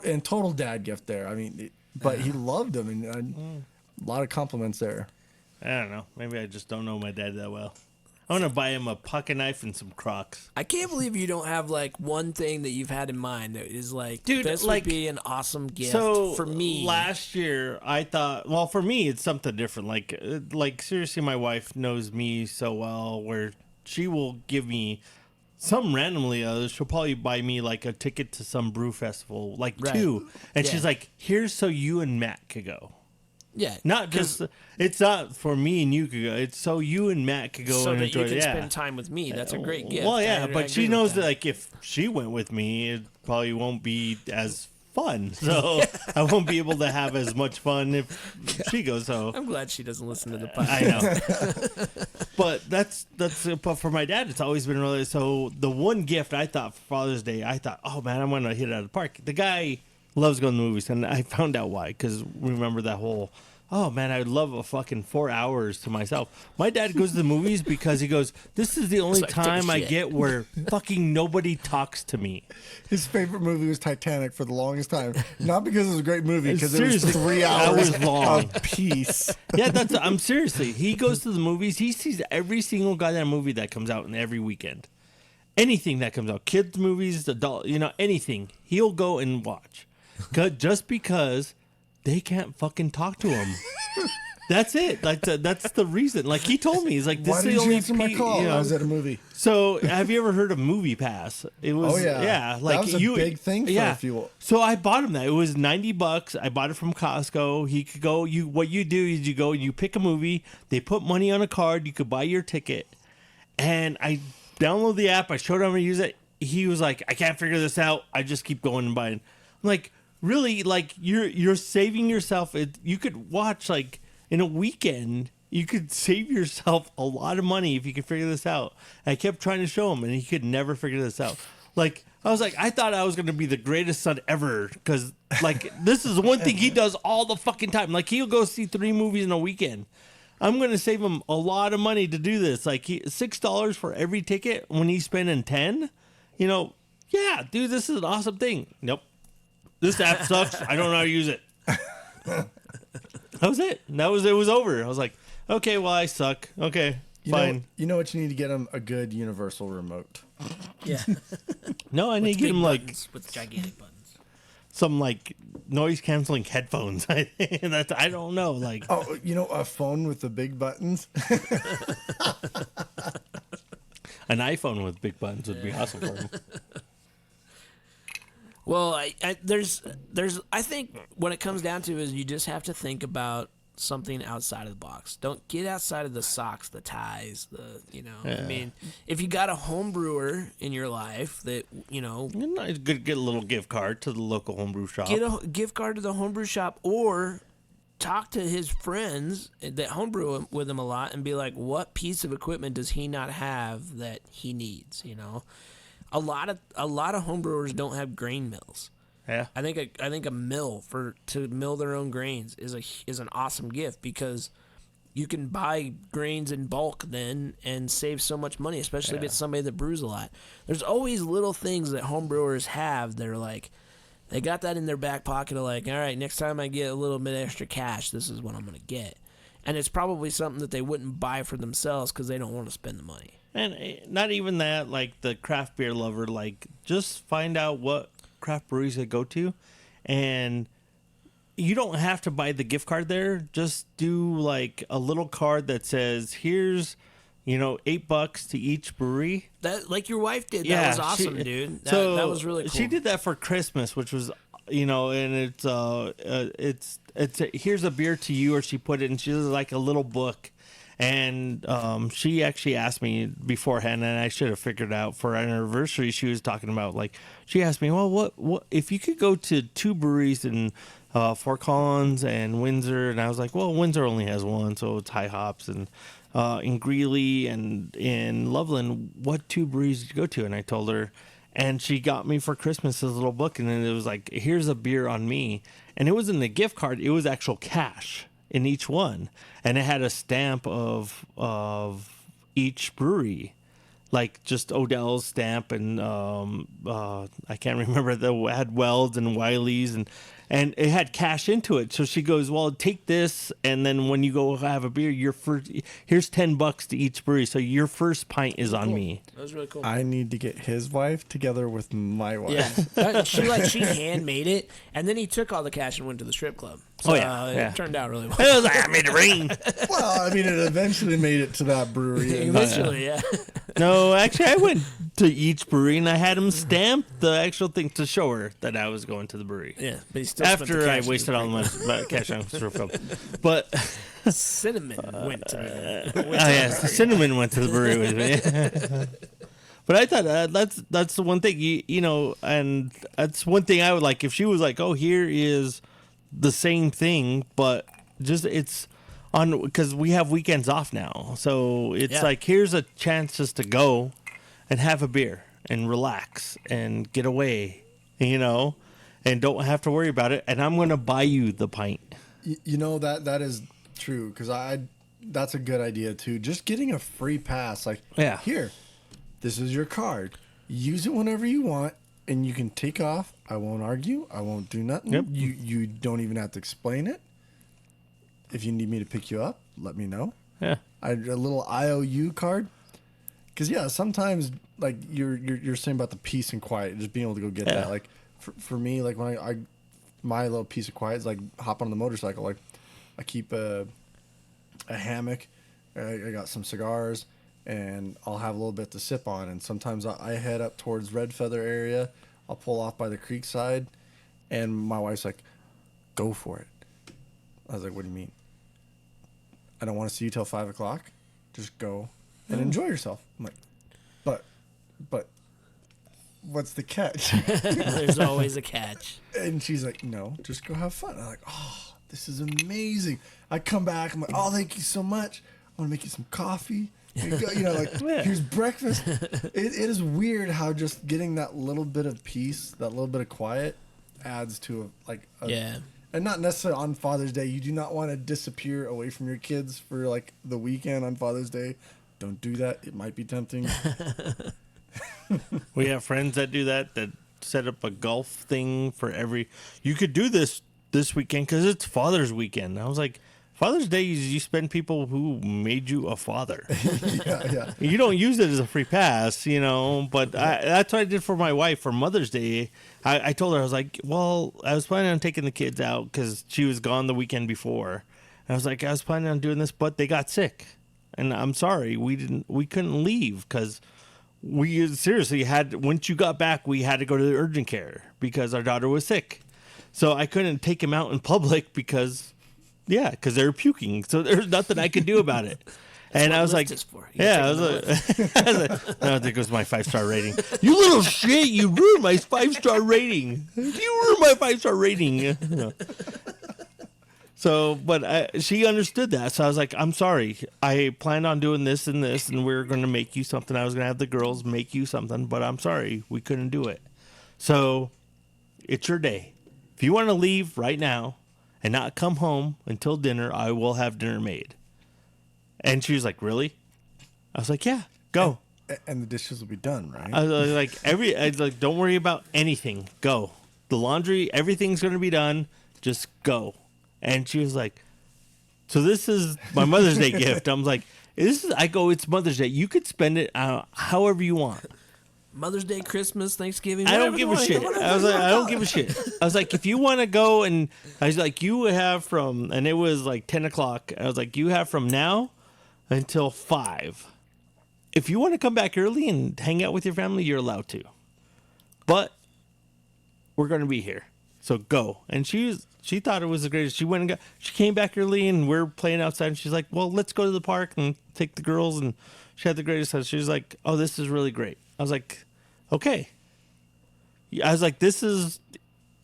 and total dad gift there. I mean, but he loved them, and a lot of compliments there. I don't know. Maybe I just don't know my dad that well. I want to buy him a pocket knife and some Crocs. I can't believe you don't have like one thing that you've had in mind that is like, dude, this like, would be an awesome gift for me. Last year, I thought, well, for me, it's something different. Like seriously, my wife knows me so well where she will give me some randomly. She'll probably buy me like a ticket to some brew festival, like Right. 2, and Yeah. she's like, "Here's so you and Matt could go." Yeah, Not just, it's not for me and you could go. It's so you and Matt could go so and that enjoy you can it. spend time with me. That's a great gift. Well, yeah, I but she agree knows with that like if she went with me, it probably won't be as fun. So I won't be able to have as much fun if she goes. So I'm glad she doesn't listen to the podcast. I know. But but for my dad, it's always been really. So the one gift I thought for Father's Day, I thought, oh man, I'm gonna hit it out of the park. The guy loves going to the movies, and I found out why. Because remember that whole. Oh man, I would love a fucking 4 hours to myself. My dad goes to the movies because he goes, this is the only like, take a time I shit. get where fucking nobody talks to me. His favorite movie was Titanic for the longest time. Not because it was a great movie, because it was Seriously, 3 that hours was long. of peace. Yeah, I'm seriously. He goes to the movies. He sees every single goddamn movie that comes out in every weekend. Anything that comes out, kids movies, adult, anything. He'll go and watch, just because they can't fucking talk to him. That's it. That's the reason. Like he told me, he's like, "This Why is the didn't you only answer my call? I was at a movie. So, have you ever heard of Movie Pass? It was, Oh, yeah. yeah, That was a big thing for a few- So I bought him that. It was $90. I bought it from Costco. He could go. What you do is you go, you pick a movie. They put money on a card. You could buy your ticket. And I download the app. I showed him how to use it. He was like, "I can't figure this out. I just keep going and buying." I'm like, really? Like you're saving yourself. You could watch like. In a weekend, you could save yourself a lot of money if you could figure this out. I kept trying to show him, and he could never figure this out. Like, I was like, I thought I was going to be the greatest son ever, because, like, this is one thing he does all the fucking time. Like, he'll go see 3 movies in a weekend. I'm going to save him a lot of money to do this. Like, $6 for every ticket when he's spending 10. Yeah, dude, this is an awesome thing. Nope. This app sucks. I don't know how to use it. That was it. It was over. I was like, okay, well, I suck. Okay, fine. You know what you need to get him? A good universal remote. Yeah. No, I need to get him like with gigantic buttons. some like noise canceling headphones. I don't know. Like, Oh, a phone with the big buttons? an iPhone with big buttons would be awesome for him. Well, I think what it comes down to is you just have to think about something outside of the box. Don't get outside of the socks, the ties, I mean, if you got a home brewer in your life that, It's good to get a little gift card to the local homebrew shop. get a gift card to the homebrew shop or talk to his friends that homebrew with him a lot and be like, what piece of equipment does he not have that he needs, A lot of homebrewers don't have grain mills. Yeah. I think a mill to mill their own grains is an awesome gift because you can buy grains in bulk then and save so much money, especially if it's somebody that brews a lot. There's always little things that homebrewers have that are like they got that in their back pocket of like, all right, next time I get a little bit extra cash, this is what I'm gonna get. And it's probably something that they wouldn't buy for themselves because they don't want to spend the money. And not even that, like the craft beer lover, like just find out what craft breweries they go to, and you don't have to buy the gift card there. Just do like a little card that says, "Here's, $8 to each brewery." That like your wife did. Yeah, That was awesome, dude. That was really cool. She did that for Christmas, which was, and it's here's a beer to you, or she put it, and she does like a little book. And she actually asked me beforehand, and I should have figured out for our anniversary. She was talking about she asked me, well, what if you could go to 2 breweries in Fort Collins and Windsor? And I was like, well, Windsor only has one, so it's High Hops. And in Greeley and in Loveland, what 2 breweries did you go to? And I told her, And she got me for Christmas this little book, and then it was like, here's a beer on me. And it wasn't a gift card, it was actual cash in each one. And it had a stamp of each brewery. Like just Odell's stamp, and I can't remember, had Wells and Wiley's, and it had cash into it. So she goes, well, take this, and then when you go have a beer, here's $10 to each brewery. So your first pint is on me. That was really cool. I need to get his wife together with my wife. Yeah, she handmade it, and then he took all the cash and went to the strip club. So, it turned out really well. I was like, I made it rain. Well, I mean, it eventually made it to that brewery. Eventually, yeah. No, actually, I went to each brewery and I had him stamp the actual thing to show her that I was going to the brewery. Yeah, but he still spent the After I cash wasted all the money cash on strip club. But cinnamon went to me. the cinnamon went to the brewery with me. But I thought that's the one thing you know, and that's one thing I would like if she was like, oh, here is the same thing, but just it's on because we have weekends off now, so it's like here's a chance just to go and have a beer and relax and get away, you know, and don't have to worry about it. And I'm gonna buy you the pint. You know that is true because that's a good idea too. Just getting a free pass, like here, this is your card. Use it whenever you want, and you can take off. I won't argue. I won't do nothing. Yep. You don't even have to explain it. If you need me to pick you up, let me know. Yeah. A little IOU card. Because sometimes like you're saying about the peace and quiet, just being able to go get that. Like for me, like when I my little piece of quiet is like hop on the motorcycle. Like I keep a hammock. I got some cigars, and I'll have a little bit to sip on. And sometimes I head up towards Red Feather area. I'll pull off by the creek side, and my wife's like, "Go for it." I was like, "What do you mean?" "I don't want to see you till 5 o'clock. Just go and enjoy yourself." I'm like, but what's the catch? There's always a catch. And she's like, "No, just go have fun." I'm like, "Oh, this is amazing." I come back. I'm like, "Oh, thank you so much. I'm gonna make you some coffee. Here's breakfast." It is weird how just getting that little bit of peace, that little bit of quiet, adds to and not necessarily on Father's Day. You do not want to disappear away from your kids for like the weekend on Father's Day. Don't do that. It might be tempting. We have friends that do that set up a golf thing for you could do this weekend because it's Father's weekend. I was like, Father's Day is you spend people who made you a father. Yeah. You don't use it as a free pass, you know, but that's what I did for my wife for Mother's Day. I told her, I was like, well, I was planning on taking the kids out because she was gone the weekend before. And I was like, I was planning on doing this, but they got sick. And I'm sorry, we couldn't leave because we seriously once you got back, we had to go to the urgent care because our daughter was sick. So I couldn't take him out in public because they were puking. So there's nothing I could do about it. And I was like, I was like, I think it was my 5-star rating. You little shit, you ruined my 5-star rating. You ruined my 5-star rating. So, but she understood that. So I was like, I'm sorry. I planned on doing this and this, and we are going to make you something. I was going to have the girls make you something, but I'm sorry. We couldn't do it. So it's your day. If you want to leave right now and not come home until dinner, I will have dinner made. And she was like, really? I was like, yeah, go. And the dishes will be done, right? I was like, don't worry about anything. Go. The laundry, everything's going to be done. Just go. And she was like, so this is my Mother's Day gift. I'm like, it's Mother's Day. You could spend it however you want. Mother's Day, Christmas, Thanksgiving. I don't give a shit. I was like, I don't give a shit. I was like, if you want to go, and I was like, you have and it was like 10 o'clock. I was like, you have from now until 5. If you want to come back early and hang out with your family, you're allowed to. But we're going to be here. So go. And she thought it was the greatest. She came back early and we're playing outside. And she's like, well, let's go to the park and take the girls. And she had the greatest time. She was like, oh, this is really great. I was like, okay. I was like, this is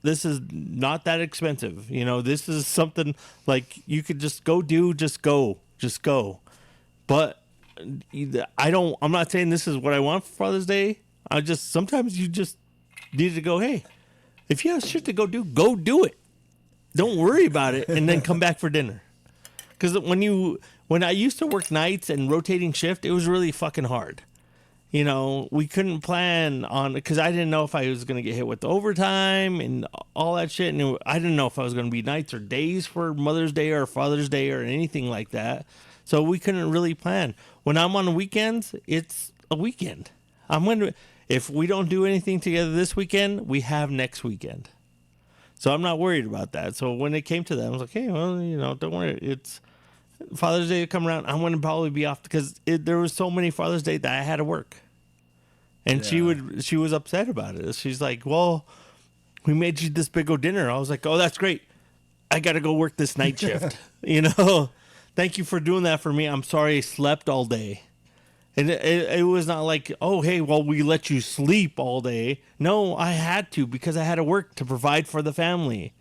not that expensive. You know, this is something like you could just go. But I'm not saying this is what I want for Father's Day, Sometimes you just need to go, hey, if you have shit to go do it. Don't worry about it, and then come back for dinner. Because when I used to work nights and rotating shift, it was really fucking hard. You know, we couldn't plan on, because I didn't know if I was going to get hit with overtime and all that shit. And I didn't know if I was going to be nights or days for Mother's Day or Father's Day or anything like that. So we couldn't really plan. When I'm on the weekends, it's a weekend. If we don't do anything together this weekend, we have next weekend. So I'm not worried about that. So when it came to that, I was like, hey, well, don't worry. It's Father's Day to come around. I'm going to probably be off because there was so many Father's Day that I had to work. And she was upset about it. She's like, well, we made you this big old dinner. I was like, oh, that's great. I got to go work this night shift. Thank you for doing that for me. I'm sorry I slept all day. And it was not like, oh, hey, well, we let you sleep all day. No, I had to because I had to work to provide for the family.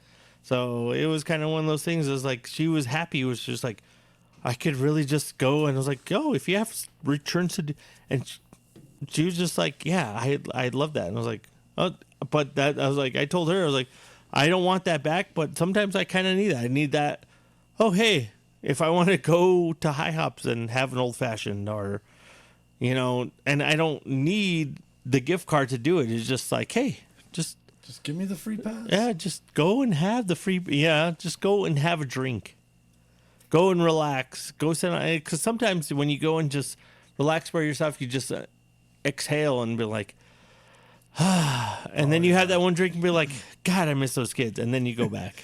So it was kind of one of those things. It was like she was happy. It was just like, I could really just go. And I was like, oh, if you have returns to do. And she was just like, yeah, I love that. And I was like, oh, but that, I was like, I told her, I was like, I don't want that back, but sometimes I kind of need that. I need that. Oh, hey, if I want to go to High Hops and have an old fashioned or, and I don't need the gift card to do it. It's just like, hey, just give me the free pass. Yeah, just go and have the free. Yeah, just go and have a drink. Go and relax. Go sit down. Because sometimes when you go and just relax by yourself, you just exhale and be like, and then you have that one drink and be like, God, I miss those kids. And then you go back,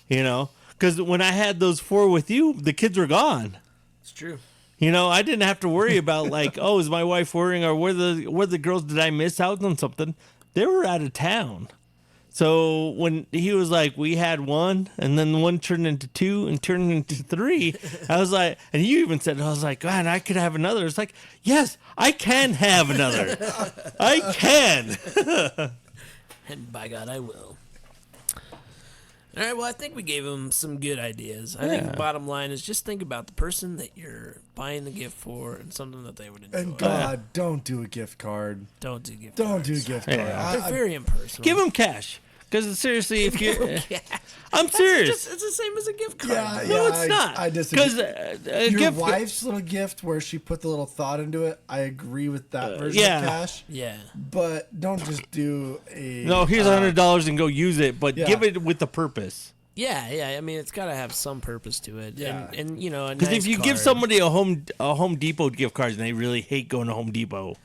Because when I had those 4 with you, the kids were gone. It's true. I didn't have to worry about like, oh, is my wife worrying or were the girls, did I miss out on something? They were out of town. So when he was like, we had 1 and then 1 turned into 2 and turned into 3, I was like, and you even said, I was like, God, I could have another. It's like, yes, I can have another. I can. And by God, I will. All right, well, I think we gave them some good ideas. I think the bottom line is just think about the person that you're buying the gift for and something that they would enjoy. And God, don't do a gift card. Don't do gift Don't cards. do gift card. Yeah. They're very impersonal. Give them cash. Because seriously, if you, I'm serious. It's the same as a gift card. Yeah, No, it's not. I disagree. Because Your wife's little gift where she put the little thought into it, I agree with that version of cash. Yeah. But don't just do a... No, here's $100 and go use it, but Yeah. give it with a purpose. Yeah. I mean, it's got to have some purpose to it. Yeah. And a Because nice if you give card. somebody a Home Depot gift card and they really hate going to Home Depot,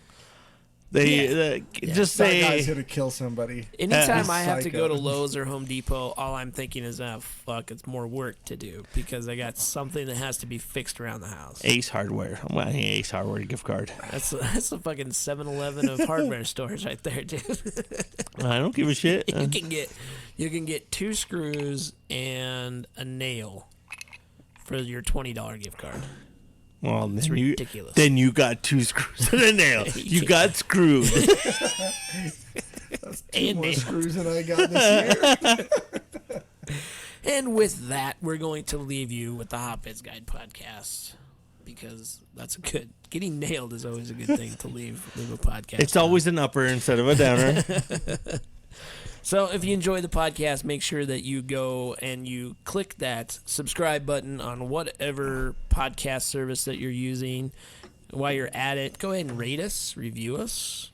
they just That say... guy's going to kill somebody. Anytime I have to Psycho. go to Lowe's or Home Depot, all I'm thinking is, fuck, it's more work to do because I got something that has to be fixed around the house. Ace Hardware. I'm buying an Ace Hardware gift card. That's the fucking 7-Eleven of hardware stores right there, dude. I don't give a shit. You can get 2 screws and a nail for your $20 gift card. Well, It's ridiculous. Then you got 2 screws and a nail. You got screwed. That's 2 more screws than I got this year. And with that, we're going to leave you with the Hotbeds Guide podcast because that's good. Getting nailed is always a good thing to leave a podcast. It's always an upper instead of a downer. So if you enjoy the podcast, make sure that you go and you click that subscribe button on whatever podcast service that you're using. While you're at it, go ahead and rate us, review us.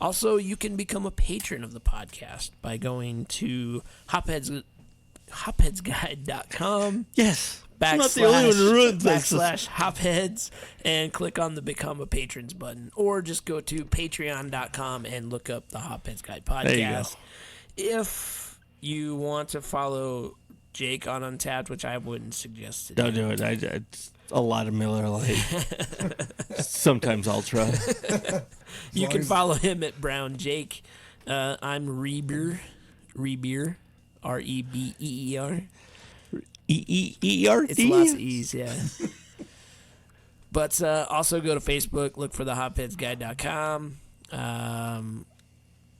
Also, you can become a patron of the podcast by going to hopheadsguide.com. Yes. I'm not the only one who ruins this. /hopheads and click on the Become a Patrons button. Or just go to patreon.com and look up the Hopheads Guide podcast. There you go. If you want to follow Jake on Untapped, which I wouldn't suggest to Don't do it. It's a lot of Miller Lite. Sometimes Ultra. You can follow him at Brown Jake. I'm Rebeer. Rebeer. R-E-B-E-E-R. E-E-E-R-D? It's lots of E's, yeah. But also go to Facebook, look for the hopheadsguide.com.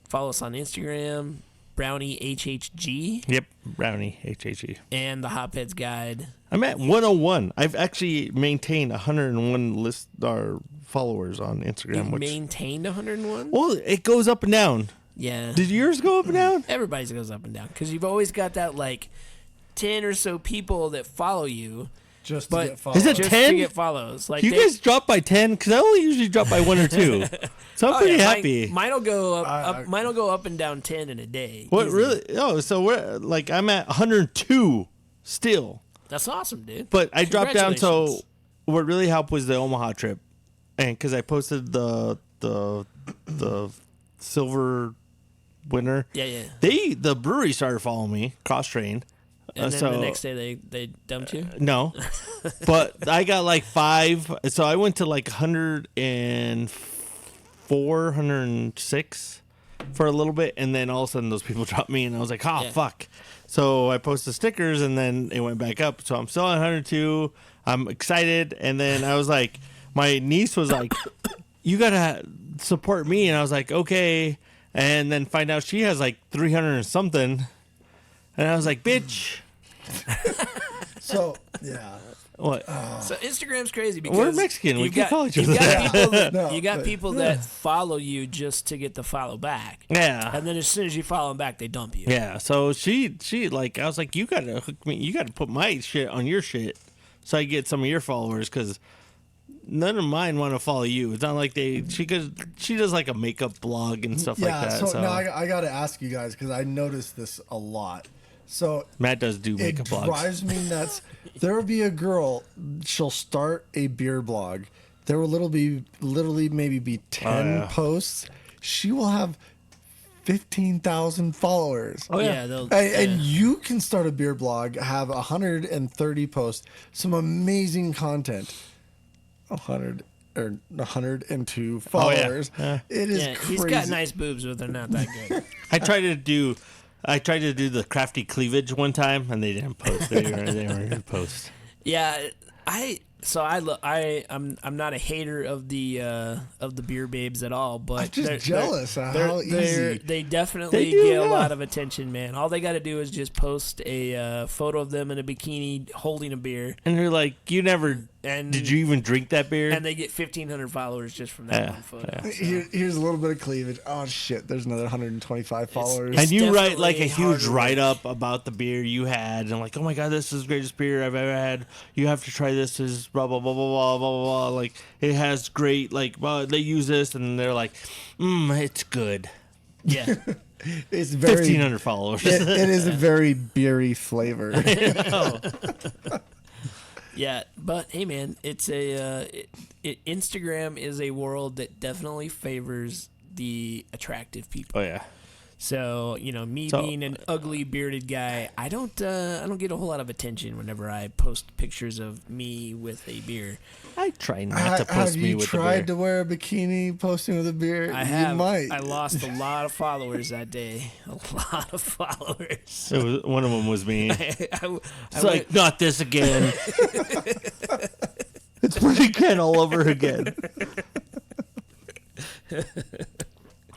Follow us on Instagram, Brownie HHG. Yep, Brownie HHG. And the Hopheads Guide. I'm at 101. I've actually maintained 101 list or followers on Instagram. You Which maintained 101? well, it goes up and down. Yeah. Did yours go up and down? Everybody's goes up and down because you've always got that like 10 or so people that follow you. Just But to get followed. Is it just 10? to get follows. Like You guys drop by 10 because I only usually drop by 1 or 2, so I'm pretty happy. Mine will go I- up. Mine will go up and down 10 in a day. What easy. really? Oh, so we're like I'm at 102 still, That's awesome, dude. but I dropped down. So Congratulations. what really helped was the Omaha trip, and because I posted the silver winner, Yeah. the brewery started following me cross train. And then so the next day they dumped you. no, but I got like 5. So I went to like 104, 106 for a little bit, and then all of a sudden those people dropped me, and I was like, oh Yeah. fuck. So I posted stickers, and then it went back up. So I'm still at 102. I'm excited, and then I was like, my niece was like, you gotta support me, and I was like, okay. And then find out she has like 300 and something. And I was like, bitch. So yeah. What? So Instagram's crazy because We're Mexican. We you've can got- call each you've other got that. people that No, you got but- people that follow you just to get the follow back. Yeah. And then as soon as you follow them back, they dump you. Yeah. So she like, I was like, you gotta hook me. You gotta put my shit on your shit so I get some of your followers because none of mine want to follow you. It's not like she does like a makeup blog and stuff like that. So now I got to ask you guys because I noticed this a lot. So Matt does do it makeup blogs. drives me nuts. There will be a girl. She'll start a beer blog. There will literally maybe be 10 posts. She will have 15,000 followers. Oh yeah. they'll. And you can start a beer blog, have 130 posts, some amazing content. 100 or 102 followers. Yeah. It is Yeah, crazy. he's got nice boobs, but they're not that good. I tried to do the crafty cleavage one time, and they didn't post. They weren't going to post. Yeah, I'm not a hater of the beer babes at all, but I'm just they're- jealous of they're- how they're- easy. they definitely They do, get a yeah. lot of attention, man. All they got to do is just post a photo of them in a bikini holding a beer, And they're like, you never. and Did you even drink that beer? And they get 1,500 followers just from that Yeah, one photo. yeah. So- Here's a little bit of cleavage. Oh shit! There's another 125 followers. And you write like a definitely huge harder write up about the beer you had, and like, oh my god, this is the greatest beer I've ever had. You have to try this. Is blah blah blah blah blah blah blah blah. Like it has great like they use this, and they're like, it's good. Yeah. It's very 1,500 followers. it is a very beery flavor. Yeah, but hey, man, it's Instagram is a world that definitely favors the attractive people. Oh yeah. So me So- being an ugly bearded guy, I don't get a whole lot of attention whenever I post pictures of me with a beer. I try not to post Have me you with tried the to beer. wear a bikini posting with a beer? I have. You might. I lost a lot of followers that day. A lot of followers. It was, one of them was me. I It's like, not this again. It's pretty again all over again.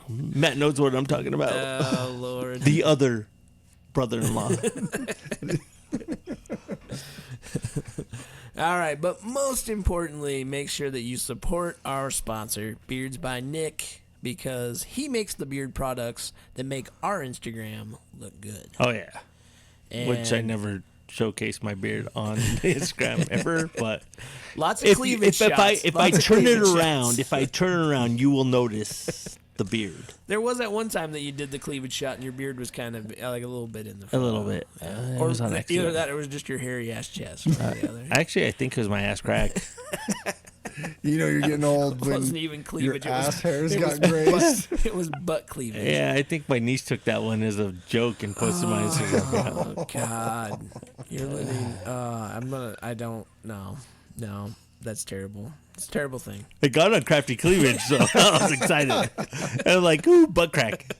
Matt knows what I'm talking about. oh Lord. The other brother-in-law. All right, but most importantly, make sure that you support our sponsor, Beards by Nick, because he makes the beard products that make our Instagram look good. Oh yeah. Which I And never showcase my beard on Instagram ever, but lots of cleavage if I shots. Lots of turn it cleavage around, shots. if I turn it around, you will notice the beard. There was that one time that you did the cleavage shot and your beard was kind of like a little bit in the A front. little bit. It Or was on either accident. that or it was just your hairy ass chest. Or the other. Actually, I think it was my ass crack. You're getting old It wasn't when even your cleavage. ass hairs it got was grazed. butt, it was butt cleavage. Yeah, I think my niece took that one as a joke and posted my Instagram. Oh God, you're living. I don't. No, that's terrible. It's a terrible thing. It got on Crafty Cleavage, so I was excited. And I'm like, ooh, butt crack.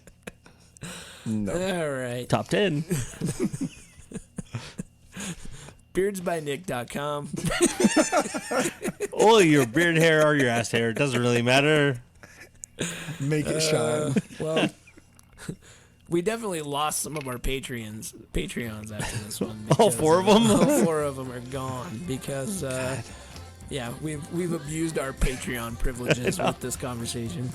All right. Top 10. Beardsbynick.com. Oh, your beard hair or your ass hair. It doesn't really matter. Make it shine. Well, we definitely lost some of our Patreons after this one. All because, 4 of them? All 4 of them are gone because Yeah, we've abused our Patreon privileges with this conversation.